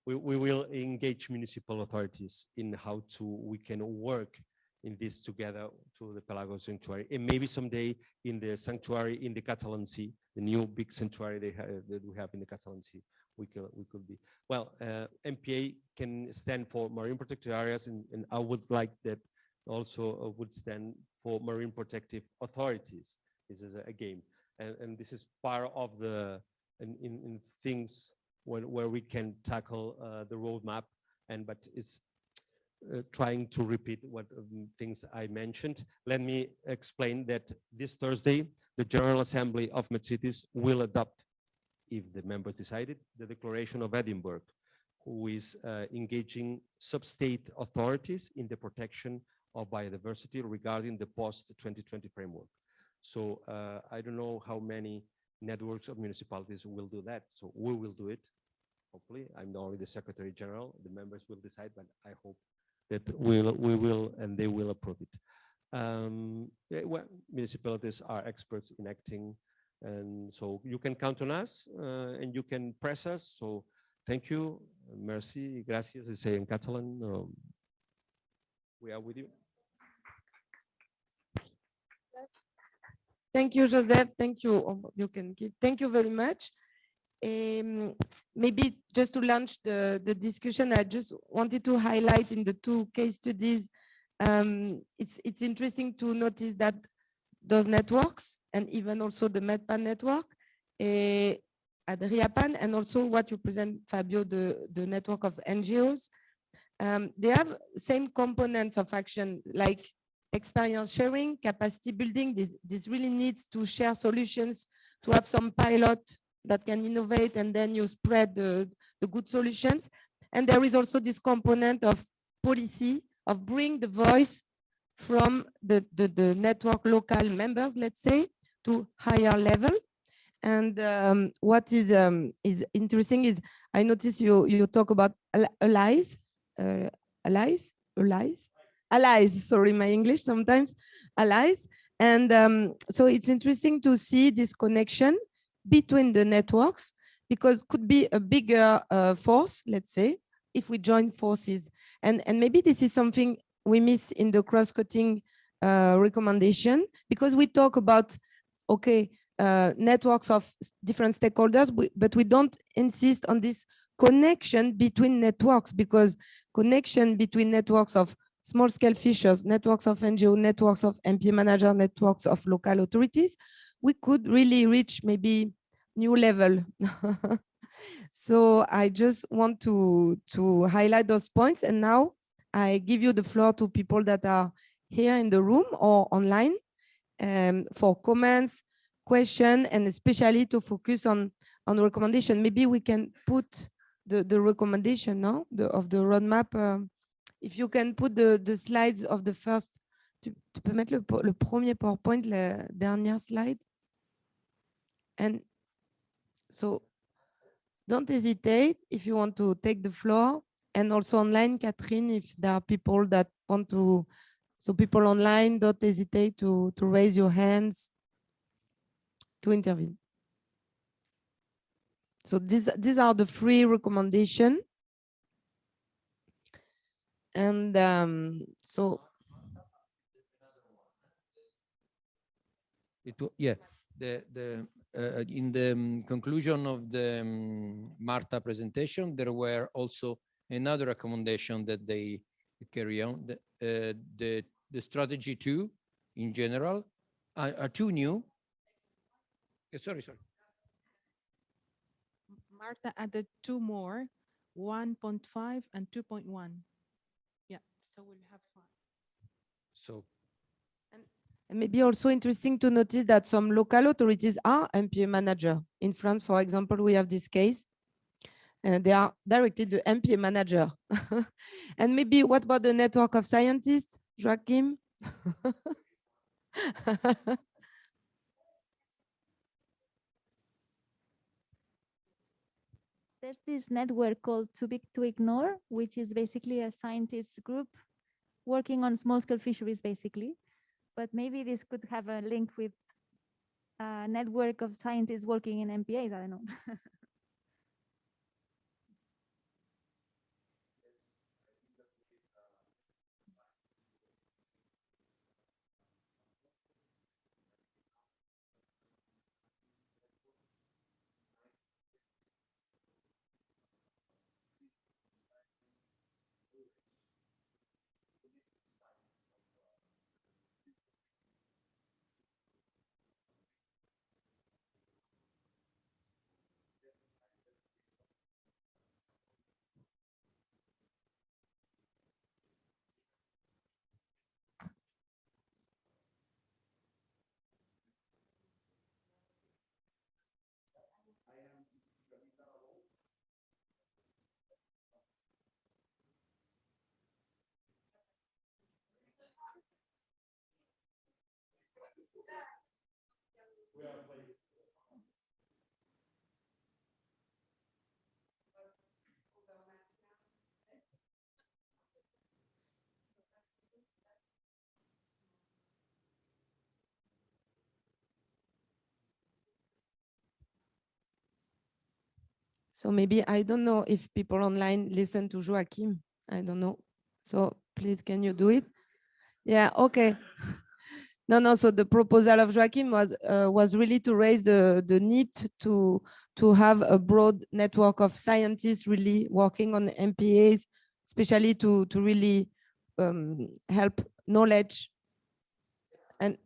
we will engage municipal authorities in how we can work in this together to the Pelagos sanctuary, and maybe someday in the sanctuary in the Catalan Sea, the new big sanctuary that we have in the Catalan Sea. We could be. Well, MPA can stand for marine protected areas, and I would like that also would stand for marine protective authorities. This is a game, and this is part of the in things where we can tackle the roadmap, but it's trying to repeat what things I mentioned. Let me explain that this Thursday, the General Assembly of MedCities will adopt, if the members decided, the Declaration of Edinburgh, who is engaging sub-state authorities in the protection of biodiversity regarding the post-2020 framework. So I don't know how many networks of municipalities will do that. So we will do it, hopefully. I'm only the Secretary General. The members will decide, but I hope that we will, and they will approve it. Well, municipalities are experts in acting, and so you can count on us, and you can press us. So thank you, merci, gracias, I say in Catalan. We are with you. Thank you, Josep. Thank you. You can keep. Thank you very much. Maybe just to launch the discussion, I just wanted to highlight in the 2 case studies, it's interesting to notice that those networks, and even also the MedPan network, at RIAPAN, and also what you present, Fabio, the network of NGOs, they have same components of action, like experience sharing, capacity building. This really needs to share solutions, to have some pilot that can innovate, and then you spread the good solutions. And there is also this component of policy, of bring the voice from the network local members, let's say, to higher level. And what is interesting is I notice you talk about allies. Sorry, my English sometimes, allies. And so it's interesting to see this connection between the networks, because could be a bigger force, let's say, if we join forces. And maybe this is something we miss in the cross-cutting recommendation, because we talk about, okay, networks of different stakeholders, but we don't insist on this connection between networks, because connection between networks of small-scale fishers, networks of NGO, networks of MPA manager, networks of local authorities, we could really reach maybe new level. So I just want to highlight those points. And now I give you the floor to people that are here in the room or online for comments, questions, and especially to focus on recommendation. Maybe we can put the recommendation now of the roadmap. If you can put the slides of the first, tu peux mettre le premier PowerPoint, la dernière slide. And so don't hesitate if you want to take the floor, and also online, Catherine, if there are people that want to, so people online, don't hesitate to raise your hands to intervene. So these are the 3 recommendations. And so yeah, in the conclusion of the Marta presentation, there were also another recommendation that they carry on. The strategy 2 in general are 2 new. Sorry. Marta added 2 more, 1.5 and 2.1. Yeah, so we'll have 5. So. And maybe also interesting to notice that some local authorities are MPA manager. In France, for example, we have this case. They are directed to MPA manager. And maybe what about the network of scientists, Joachim? There's this network called Too Big to Ignore, which is basically a scientists group working on small-scale fisheries, basically. But maybe this could have a link with a network of scientists working in MPAs, I don't know. So maybe, I don't know if people online listen to Joachim. I don't know. So please, can you do it? Yeah, okay. No, so the proposal of Joachim was really to raise the need to have a broad network of scientists really working on MPAs, especially to really help knowledge. And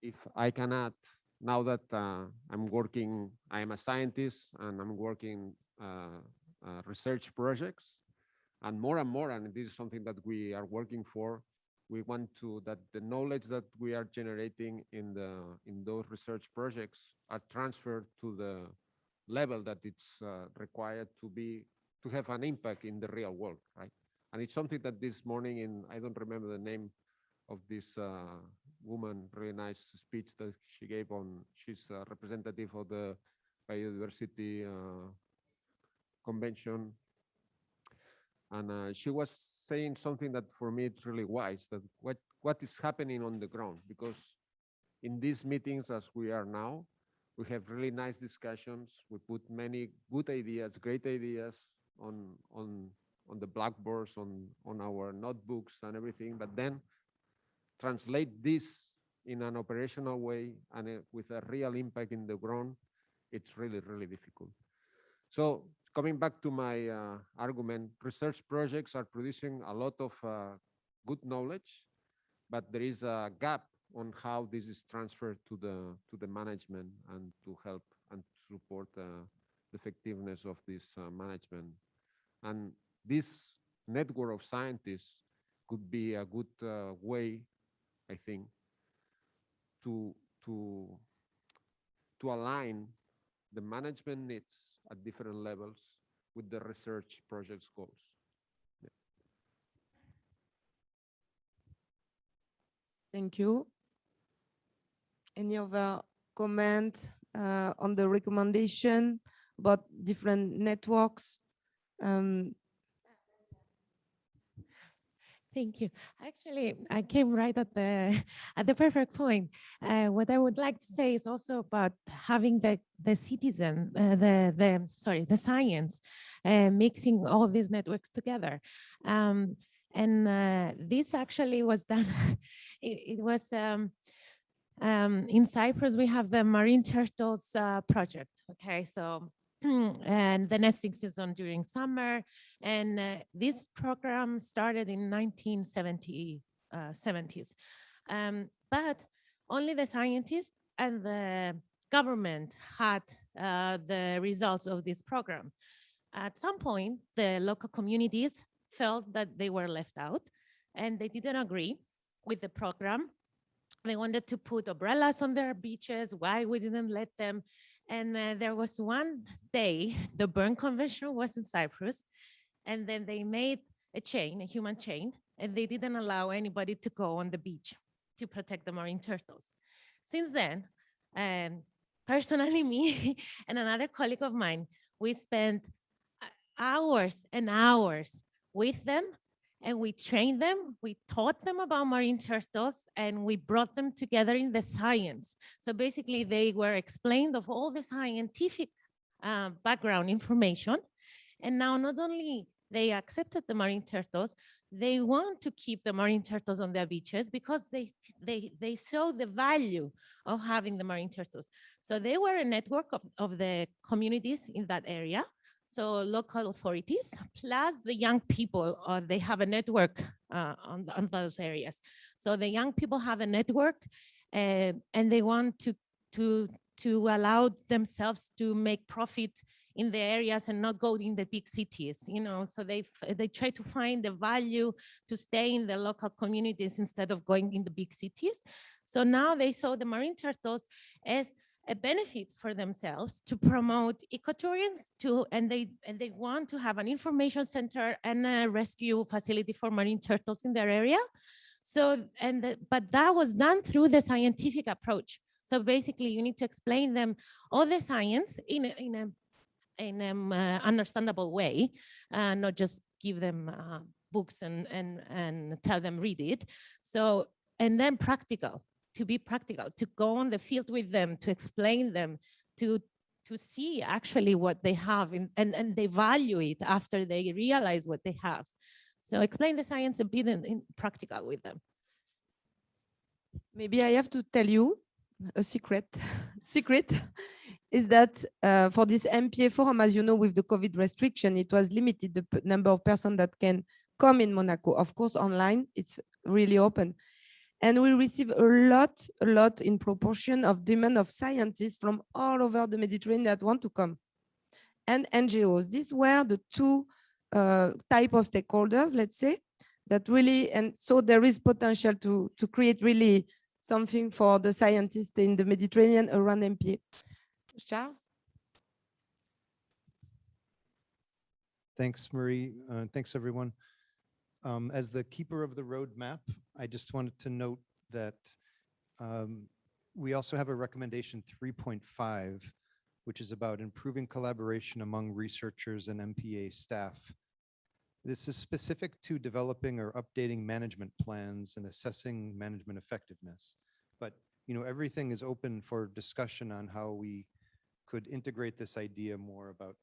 if I can add, now that I'm a scientist and I'm working research projects, and more, and this is something that we are working for. We want that the knowledge that we are generating in those research projects are transferred to the level that it's required to have an impact in the real world, right? And it's something that this morning I don't remember the name of this woman, really nice speech that she gave she's a representative of the biodiversity convention. And she was saying something that for me it's really wise, that what is happening on the ground, because in these meetings as we are now, we have really nice discussions. We put many good ideas, great ideas on the blackboards, on our notebooks and everything, but then translate this in an operational way and with a real impact in the ground, it's really, really difficult. So coming back to my argument, research projects are producing a lot of good knowledge, but there is a gap on how this is transferred to the management and to help and support the effectiveness of this management. And this network of scientists could be a good way, I think, to align the management needs at different levels with the research project's goals. Yeah. thank you. Any other comment on the recommendation about different networks? Thank you. Actually, I came right at the perfect point. What I would like to say is also about having the citizen, the science, mixing all these networks together. And this actually was done. It was in Cyprus. We have the marine turtles project. Okay, so. And the nesting season during summer, and this program started in 1970s. But only the scientists and the government had the results of this program. At some point, the local communities felt that they were left out, and they didn't agree with the program. They wanted to put umbrellas on their beaches. Why we didn't let them? And there was one day, the Berne Convention was in Cyprus, and then they made a human chain, and they didn't allow anybody to go on the beach to protect the marine turtles. Since then, personally, me and another colleague of mine, we spent hours and hours with them, and we trained them, we taught them about marine turtles, and we brought them together in the science. So basically they were explained of all the scientific background information. And now not only they accepted the marine turtles, they want to keep the marine turtles on their beaches because they saw the value of having the marine turtles. So they were a network of the communities in that area. So local authorities, plus the young people, they have a network on those areas. So the young people have a network and they want to allow themselves to make profit in the areas and not go in the big cities, you know. So they try to find the value to stay in the local communities instead of going in the big cities. So now they saw the marine turtles as a benefit for themselves to promote ecotourism and they want to have an information center and a rescue facility for marine turtles in their area. So, but that was done through the scientific approach. So basically you need to explain them all the science in an understandable way, not just give them books and tell them read it. So, and then practical, to be practical, to go on the field with them, to explain them, to see actually what they have and they value it after they realize what they have. So explain the science and be in practical with them. Maybe I have to tell you a secret is that for this MPA Forum, as you know, with the COVID restriction, it was limited, the number of persons that can come in Monaco. Of course, online, it's really open. And we receive a lot in proportion of demand of scientists from all over the Mediterranean that want to come, and NGOs. These were the two type of stakeholders, let's say, that really, and so there is potential to create really something for the scientists in the Mediterranean around MPA. Charles? Thanks, Marie. Thanks, everyone. As the keeper of the roadmap, I just wanted to note that we also have a recommendation 3.5, which is about improving collaboration among researchers and MPA staff. This is specific to developing or updating management plans and assessing management effectiveness. But everything is open for discussion on how we could integrate this idea more about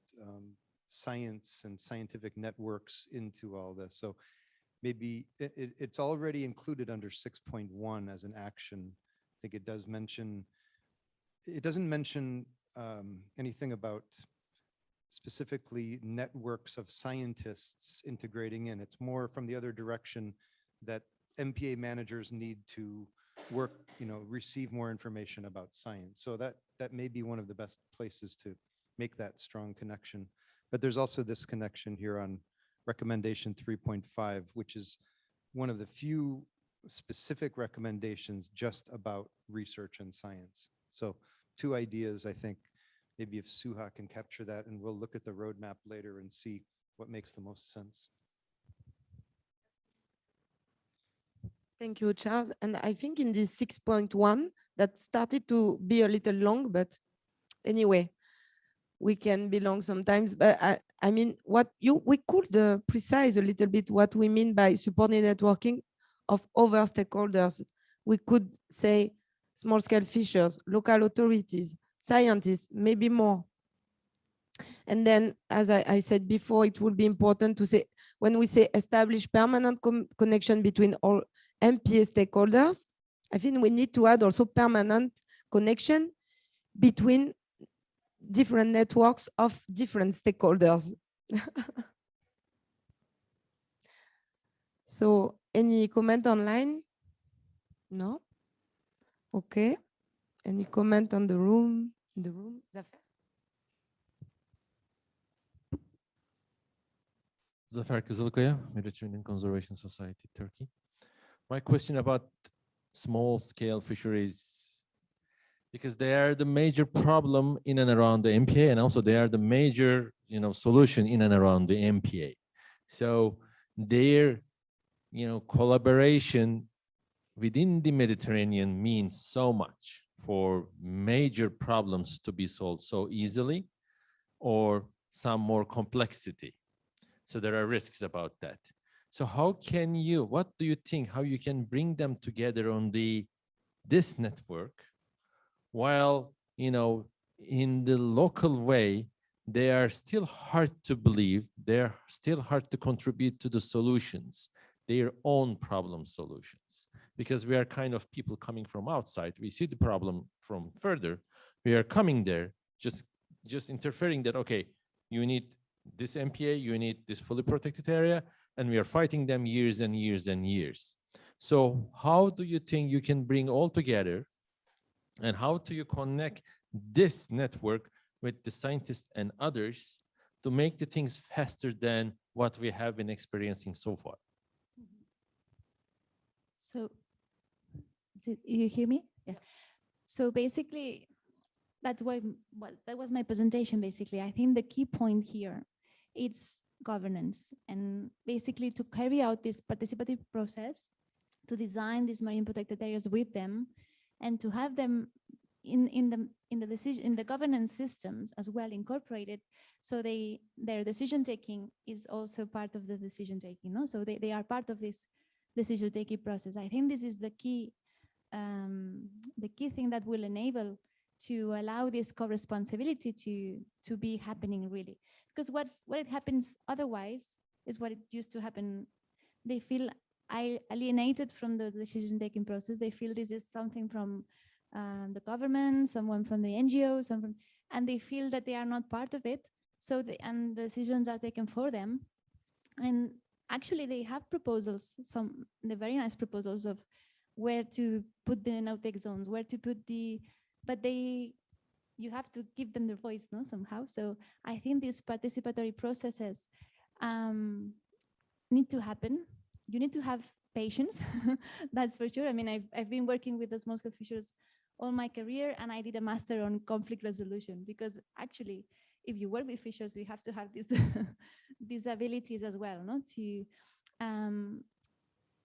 science and scientific networks into all this. So maybe it's already included under 6.1 as an action. I think it does mention, it doesn't mention anything about specifically networks of scientists integrating in. It's more from the other direction that MPA managers need to work, receive more information about science. So that may be one of the best places to make that strong connection. But there's also this connection here on recommendation 3.5, which is one of the few specific recommendations just about research and science. So two ideas, I think, maybe if Suha can capture that, and we'll look at the roadmap later and see what makes the most sense. Thank you, Charles. And I think in this 6.1, that started to be a little long, but anyway, we can be long sometimes. But I mean, we could precise a little bit what we mean by supporting networking of other stakeholders. We could say small-scale fishers, local authorities, scientists, maybe more. And then, as I said before, it would be important to say, when we say establish permanent connection between all MPA stakeholders, I think we need to add also permanent connection between different networks of different stakeholders. So, any comment online? No? Okay. Any comment on the room? In the room? Zafer Kızılkaya, Mediterranean Conservation Society, Turkey. My question about small-scale fisheries, because they are the major problem in and around the MPA, and also they are the major, solution in and around the MPA. So their, collaboration within the Mediterranean means so much for major problems to be solved so easily, or some more complexity. So there are risks about that. So how can you, what do you think, how you can bring them together on this network, while, you know, in the local way, they are still hard to believe, they're still hard to contribute to the solutions, their own problem solutions, because we are kind of people coming from outside. We see the problem from further. We are coming there, just interfering that, okay, you need this MPA, you need this fully protected area, and we are fighting them years and years and years. So how do you think you can bring all together, and how do you connect this network with the scientists and others to make the things faster than what we have been experiencing so far? So, you hear me? Yeah. So basically, that's why, well, that was my presentation. Basically, I think the key point here is governance, and basically to carry out this participative process, to design these marine protected areas with them, and to have them in the governance systems as well incorporated, so their decision taking is also part of the decision taking. No, so they are part of this decision taking process. I think this is the key thing that will enable to allow this co-responsibility to be happening really. Because what it happens otherwise is what it used to happen. They feel alienated from the decision-taking process. They feel this is something from the government, someone from the NGO, and they feel that they are not part of it. So and the decisions are taken for them. And actually, they have proposals, the very nice proposals of where to put the no-take zones, where to put but you have to give them their voice, no, somehow. So I think these participatory processes need to happen. You need to have patience, that's for sure. I mean, I've been working with the small-scale fishers all my career, and I did a master on conflict resolution, because actually, if you work with fishers, you have to have these these abilities as well, no? To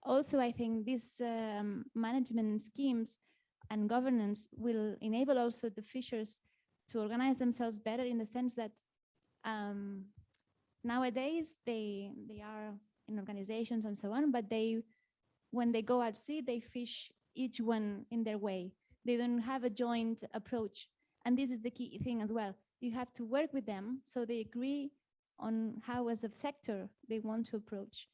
also, I think these management schemes and governance will enable also the fishers to organize themselves better, in the sense that nowadays they are in organizations and so on, but when they go out to sea, they fish each one in their way. They don't have a joint approach. And this is the key thing as well. You have to work with them so they agree on how, as a sector, they want to approach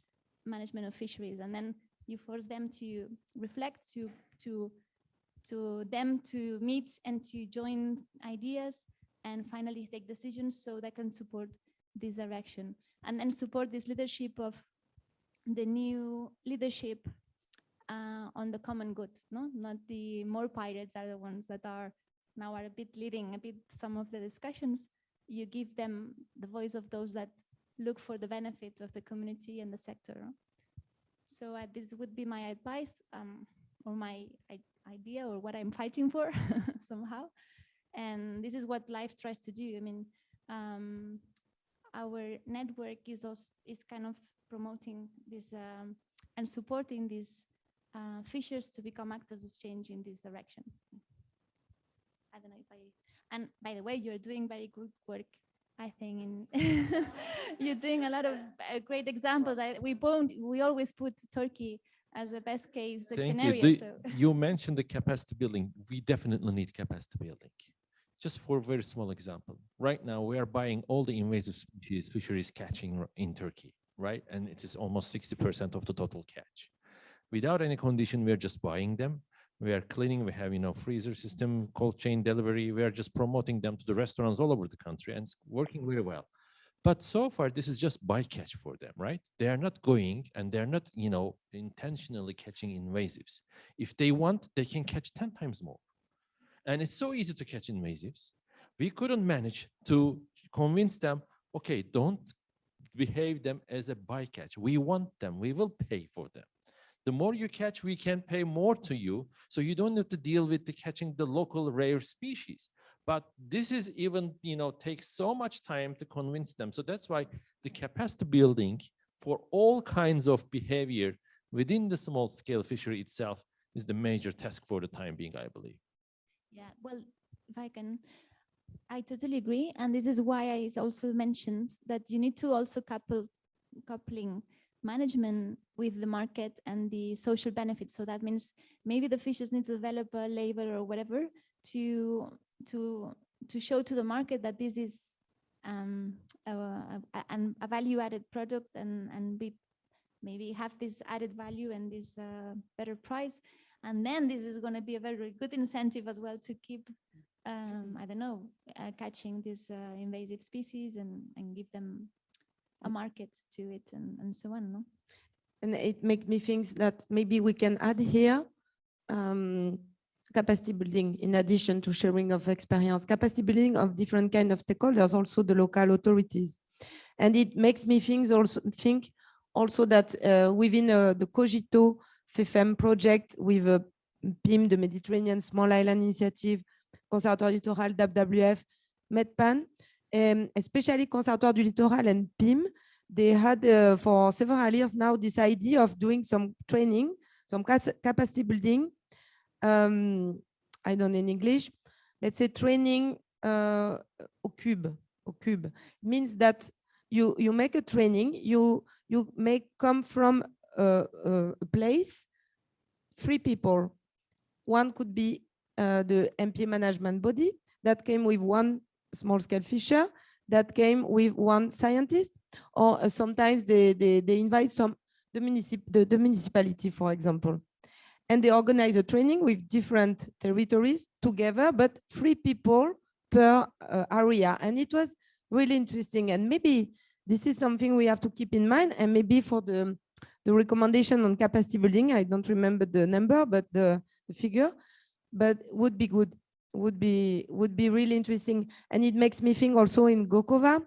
management of fisheries. And then you force them to reflect, to them to meet and to join ideas, and finally take decisions so they can support this direction. And then support this leadership of the new leadership on the common good, no? Not the more pirates are the ones that are now a bit leading some of the discussions. You give them the voice of those that look for the benefit of the community and the sector. So this would be my advice, or my idea, or what I'm fighting for somehow. And this is what LIFE tries to do. I mean, our network is kind of promoting this and supporting these fishers to become actors of change in this direction. I don't know if and by the way, you're doing very good work, I think. You're doing a lot of great examples. We always put Turkey as a best case scenario. You mentioned the capacity building. We definitely need capacity building. Just for a very small example, right now we are buying all the invasive species fisheries catching in Turkey, right? And it is almost 60% of the total catch. Without any condition, we are just buying them. We are cleaning, we have, freezer system, cold chain delivery. We are just promoting them to the restaurants all over the country, and it's working very well. But so far, this is just bycatch for them, right? They are not going, and they're not, intentionally catching invasives. If they want, they can catch 10 times more. And it's so easy to catch invasives. We couldn't manage to convince them, okay, don't behave them as a bycatch. We want them, we will pay for them. The more you catch, we can pay more to you, so you don't have to deal with catching the local rare species. But this is even, takes so much time to convince them. So that's why the capacity building for all kinds of behavior within the small scale fishery itself is the major task for the time being, I believe. Yeah, well, if I can, I totally agree. And this is why I also mentioned that you need to also coupling management with the market and the social benefits. So that means maybe the fishers need to develop a label or whatever to show to the market that this is a value-added product and be maybe have this added value and this better price. And then this is going to be a very good incentive as well to keep, I don't know, catching these invasive species and give them a market to it and so on. No? And it makes me think that maybe we can add here capacity building in addition to sharing of experience, capacity building of different kind of stakeholders, also the local authorities. And it makes me think also that within the Cogito FEFEM project with PIM, the Mediterranean Small Island Initiative, Conservatoire du Littoral, WWF, MedPan, especially Conservatoire du Littoral and PIM, they had for several years now this idea of doing some training, some capacity building. I don't know in English, let's say training au cube. Means that you make a training, you may come from a place, 3 people. One could be the MPA management body that came with 1 small-scale fisher, that came with 1 scientist, or sometimes they invite the municipality, for example. And they organize a training with different territories together, but 3 people per area. And it was really interesting. And maybe this is something we have to keep in mind. And maybe for the recommendation on capacity building, I don't remember the number, but the figure, but would be good, would be really interesting. And it makes me think also in Gokova,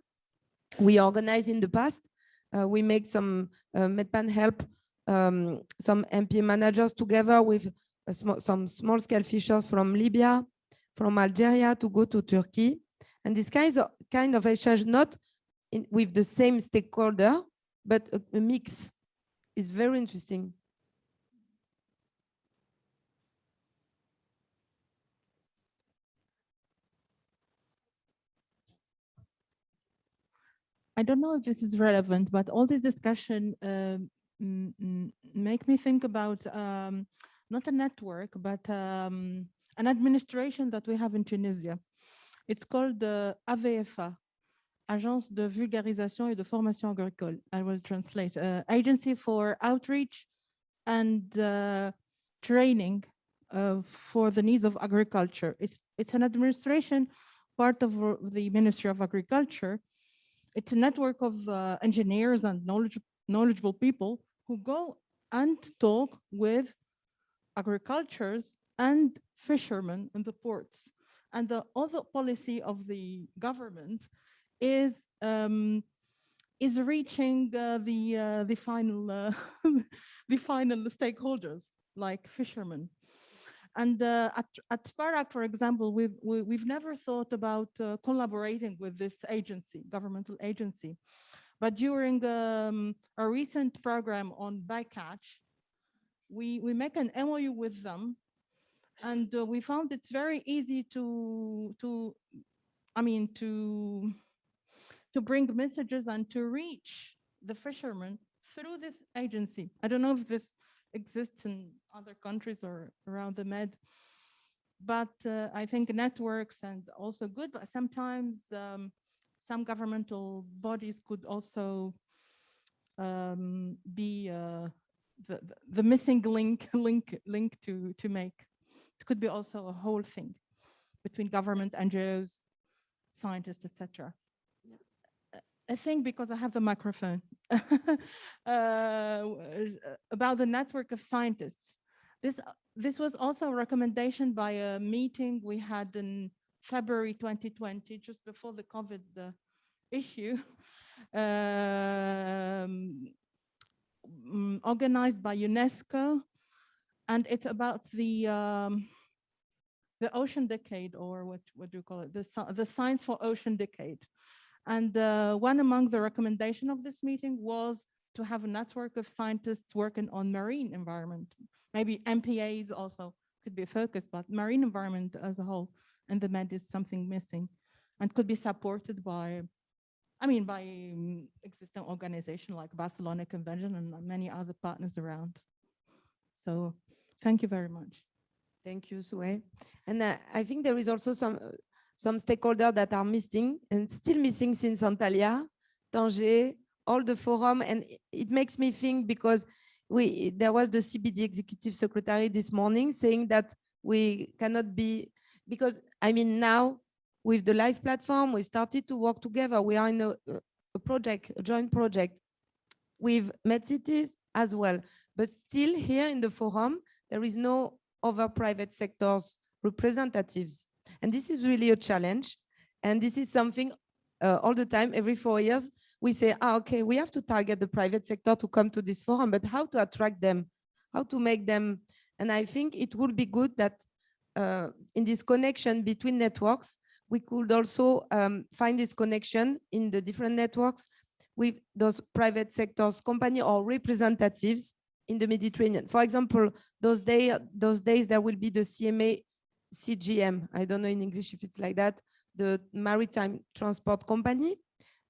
we organized in the past, we make some MedPan help some MPA managers together with some small-scale fishers from Libya, from Algeria to go to Turkey. And this kind of exchange, not with the same stakeholder, but a mix is very interesting. I don't know if this is relevant, but all this discussion make me think about not a network, but an administration that we have in Tunisia. It's called the AVFA, Agence de Vulgarisation et de Formation Agricole. I will translate. Agency for Outreach and Training for the needs of agriculture. It's an administration, part of the Ministry of Agriculture. It's a network of engineers and knowledgeable people who go and talk with agricultures and fishermen in the ports. And the other policy of the government is reaching the final the final stakeholders like fishermen. And at SPARAC, for example, we've never thought about collaborating with this agency, governmental agency. But during a recent program on bycatch, we make an MOU with them, and we found it's very easy to bring messages and to reach the fishermen through this agency. I don't know if this exists in other countries or around the Med, but I think networks and also good, but sometimes some governmental bodies could also be the missing link to make. It could be also a whole thing between government, NGOs, scientists, etc. I think because I have the microphone about the network of scientists. This was also a recommendation by a meeting we had in February 2020, just before the COVID issue, organized by UNESCO, and it's about the ocean decade, or what do you call it? The Science for Ocean Decade. And one among the recommendation of this meeting was to have a network of scientists working on marine environment. Maybe MPAs also could be focused, but marine environment as a whole and the Med is something missing and could be supported by, by existing organizations like Barcelona Convention and many other partners around. So thank you very much. Thank you, Sue. And I think there is also some stakeholders that are missing and still missing since Antalya, Tanger, all the forum. And it makes me think because there was the CBD executive secretary this morning saying that we cannot be, because now with the live platform, we started to work together. We are in a project, a joint project with MedCities as well. But still here in the forum, there is no other private sectors representatives. And this is really a challenge. And this is something all the time, every 4 years, we say, okay, we have to target the private sector to come to this forum, but how to attract them, how to make them. And I think it would be good that in this connection between networks, we could also find this connection in the different networks with those private sectors, company or representatives in the Mediterranean. For example, those days there will be the CMA CGM. I don't know in English if it's like that, the maritime transport company.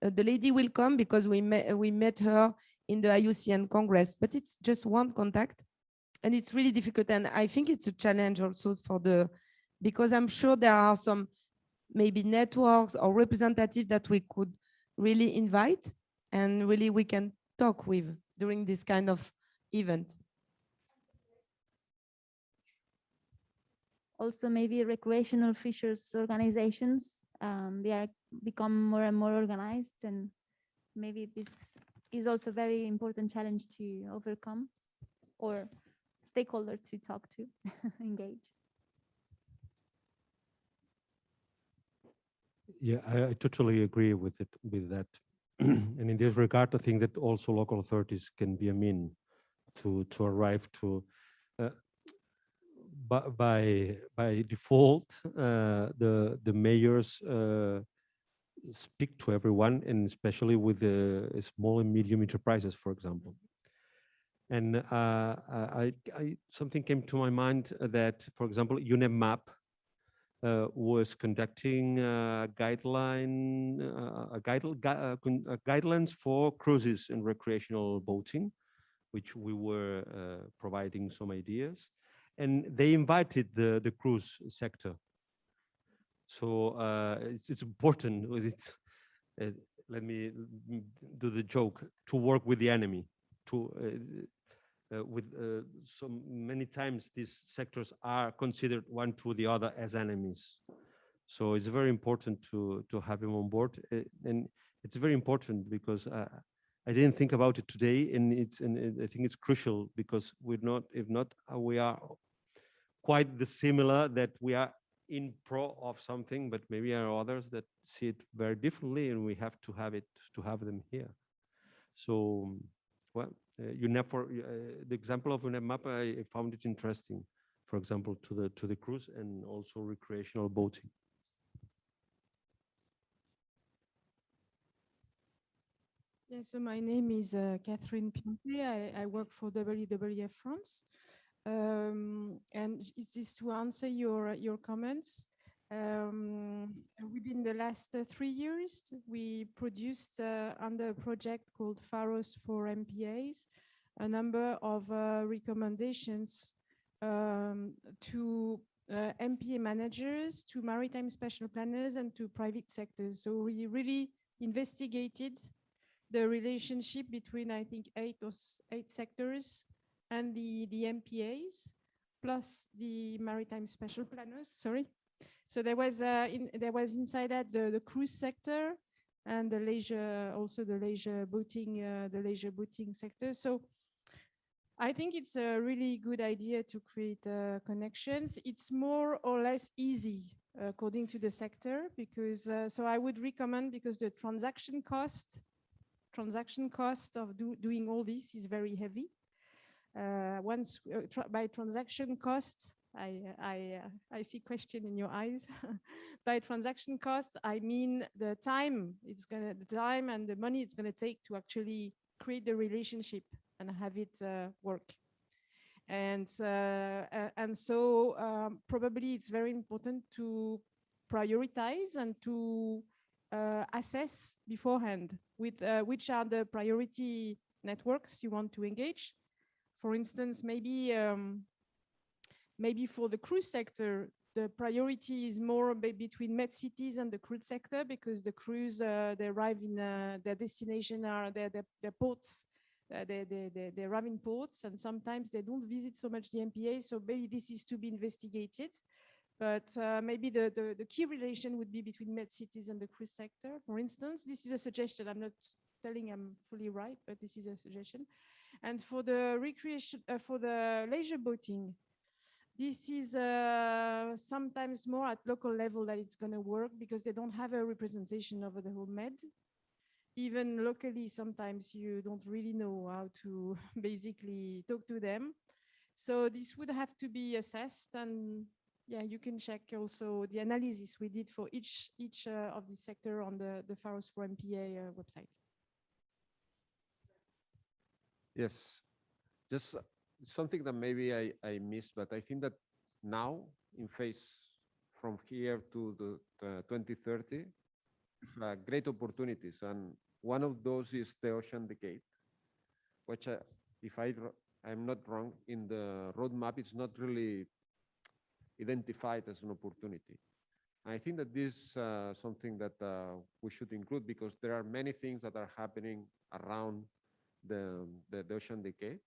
The lady will come because we met her in the IUCN Congress, but it's just one contact and it's really difficult. And I think it's a challenge also because I'm sure there are some maybe networks or representatives that we could really invite and really we can talk with during this kind of event. Also, maybe recreational fishers organizations, they are become more and more organized, and maybe this is also a very important challenge to overcome or stakeholder to talk to, engage. Yeah, I totally agree with that. And in this regard, I think that also local authorities can be a mean to arrive to, by default, the mayors speak to everyone, and especially with the small and medium enterprises, for example. And something came to my mind that, for example, UNEP was conducting guidelines for cruises and recreational boating, which we were providing some ideas, and they invited the cruise sector. So it's important with it. Let me do the joke, to work with the enemy. So many times these sectors are considered one to the other as enemies. So it's very important to have them on board, and it's very important because I didn't think about it today, and I think it's crucial because we are quite similar, that we are in pro of something, but maybe there are others that see it very differently, and we have to have them here. So, well, the example of UNEP, I found it interesting. For example, to the cruise and also recreational boating. Yeah, so my name is Catherine Pinté. I work for WWF France. And is this to answer your comments? Within the last 3 years, we produced under a project called Pharos for MPAs, a number of recommendations to MPA managers, to maritime special planners, and to private sectors. So we really investigated the relationship between, I think, eight sectors and the MPAs, plus the maritime special planners, sorry. So there was inside that the cruise sector and the leisure, also the leisure boating sector. So I think it's a really good idea to create connections. It's more or less easy according to the sector, because so I would recommend, because the transaction cost of doing all this is very heavy. By transaction costs, I see question in your eyes. By transaction costs, I mean the time and the money it's gonna take to actually create the relationship and have it work. And so probably it's very important to prioritize and to assess beforehand with which are the priority networks you want to engage. For instance, maybe for the cruise sector, the priority is more between MedCities and the cruise sector, because the cruise, they arrive in their destination, are their ports. They arrive in ports, and sometimes they don't visit so much the MPA, so maybe this is to be investigated. But maybe the key relation would be between MedCities and the cruise sector, for instance. This is a suggestion. I'm not telling I'm fully right, but this is a suggestion. And for the recreation, for the leisure boating, this is sometimes more at local level that it's going to work, because they don't have a representation over the whole Med. Even locally, sometimes you don't really know how to basically talk to them. So this would have to be assessed, and yeah, you can check also the analysis we did for each of the sector on the Pharos for MPA website. Yes, just something that maybe I missed, but I think that now in phase from here to the 2030, great opportunities, and one of those is the ocean decade, which if I'm not wrong, in the roadmap, it's not really identified as an opportunity. I think that this is something that we should include, because there are many things that are happening around the ocean decade,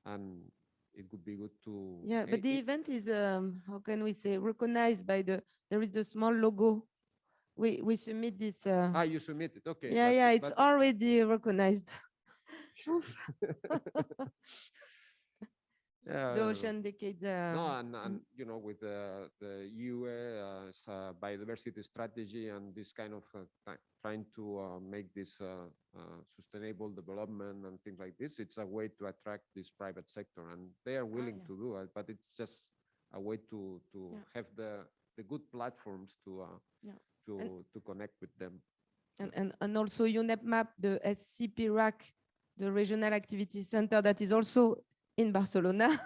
and it would be good to. Yeah, but the event is, how can we say, recognized by there is the small logo. We submit this. You submit it, okay. Yeah, it's already recognized. Yeah, the ocean decade. No, and you know, with the US biodiversity strategy and this kind of trying to make this sustainable development and things like this, it's a way to attract this private sector, and they are willing to do it. But it's just a way to have the good platforms to connect with them. And also UNEP-MAP, the SCP-RAC, the Regional Activity Center that is also in Barcelona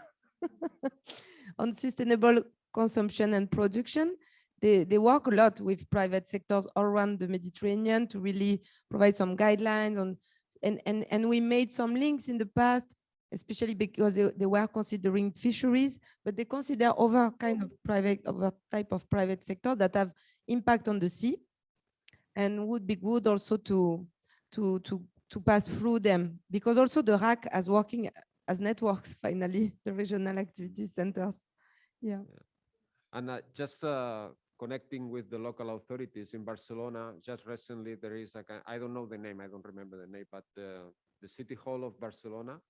on sustainable consumption and production. They work a lot with private sectors all around the Mediterranean to really provide some guidelines on, and we made some links in the past, especially because they were considering fisheries, but they consider other type of private sector that have impact on the sea, and would be good also to pass through them, because also the RAC as working as networks, finally, the regional activity centers. Yeah. And just connecting with the local authorities in Barcelona, just recently there is I don't know the name, I don't remember the name, but the City Hall of Barcelona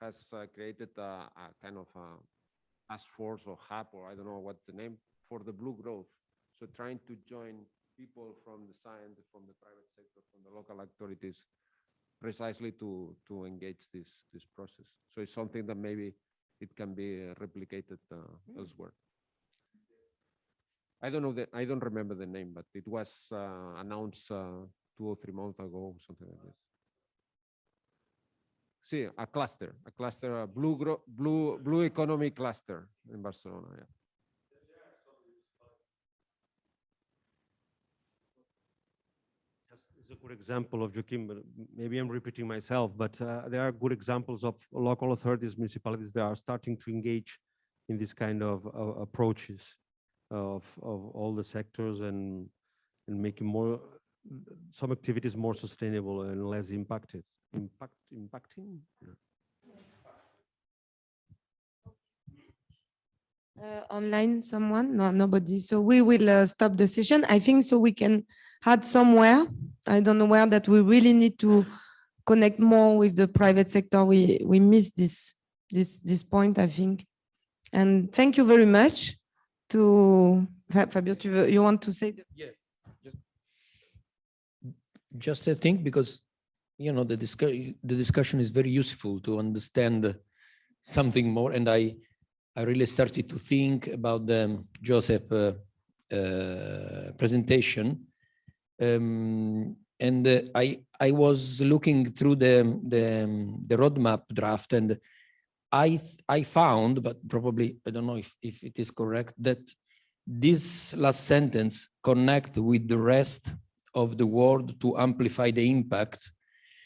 has created a kind of a task force or hub, or I don't know what's the name, for the blue growth. So trying to join people from the science, from the private sector, from the local authorities, precisely to engage this process. So it's something that maybe it can be replicated elsewhere. I don't know I don't remember the name, but it was announced 2 or 3 months ago, something like this. See, a cluster, a blue economy cluster in Barcelona. Yeah. It's a good example of Joaquim, but maybe I'm repeating myself, but there are good examples of local authorities, municipalities that are starting to engage in this kind of approaches of all the sectors, and making some activities more sustainable and less impacting. Online, someone? No, nobody. So we will stop the session. I think so we can add somewhere. I don't know where, that we really need to connect more with the private sector. We missed this point, I think. And thank you very much to Fabio. You want to say? Yeah. Just I think, because the discussion is very useful to understand something more, and I really started to think about the Josep presentation, and I was looking through the roadmap draft, and I found, but probably I don't know if it is correct, that this last sentence connect with the rest of the world to amplify the impact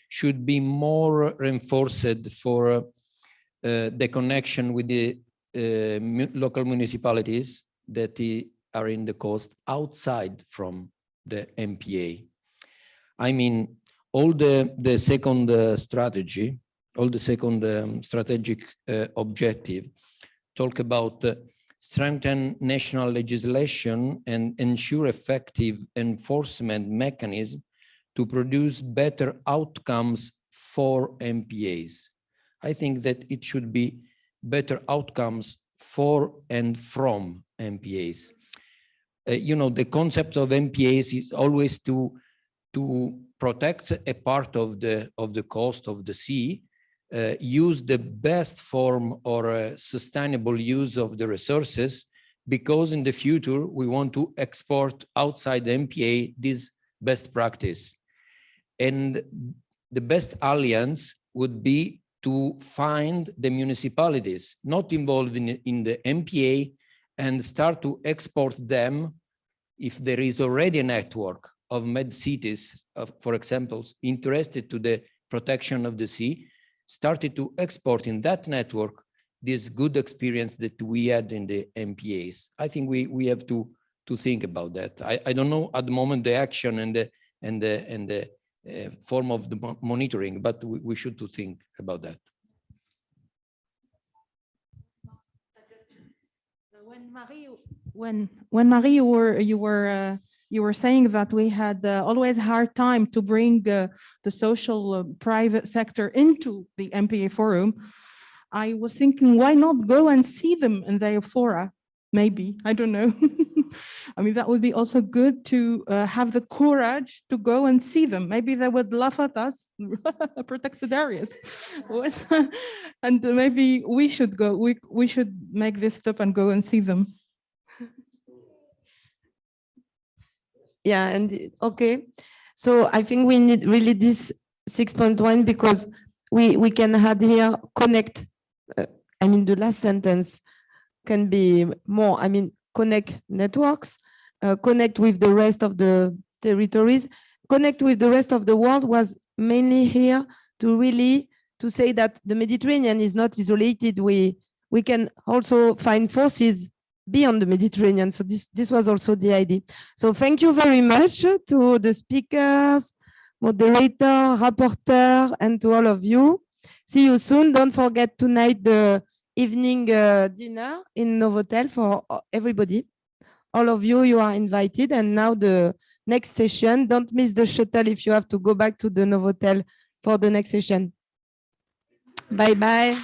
should be more reinforced for the connection with the local municipalities that are in the coast outside from the MPA. I mean, all the second strategy, all the second strategic objective talk about strengthen national legislation and ensure effective enforcement mechanism to produce better outcomes for MPAs. I think that it should be better outcomes for and from MPAs. You know, the concept of MPAs is always to protect a part of the coast of the sea, use the best form or sustainable use of the resources, because in the future we want to export outside the MPA this best practice. And the best alliance would be to find the municipalities not involved in the MPA and start to export them if there is already a network of MedCities, for example, interested to the protection of the sea, started to export in that network this good experience that we had in the MPAs. I think we have to think about that. I don't know at the moment the action and the form of the monitoring, but we should to think about that. When Marie, you were saying that we had always hard time to bring the social private sector into the MPA Forum. I was thinking, why not go and see them in their fora? Maybe, I don't know. I mean, that would be also good to have the courage to go and see them. Maybe they would laugh at us, protected areas. And maybe we should go, we should make this step and go and see them. Yeah, and okay. So I think we need really this 6.1 because we can add here connect. I mean, the last sentence can be more, I mean, connect networks, connect with the rest of the territories, connect with the rest of the world was mainly here to really to say that the Mediterranean is not isolated. We can also find forces beyond the Mediterranean. So this was also the idea. So thank you very much to the speakers, moderator, rapporteur, and to all of you. See you soon. Don't forget tonight the evening dinner in Novotel for everybody. All of you, you are invited. And now the next session, don't miss the shuttle if you have to go back to the Novotel for the next session. Bye-bye.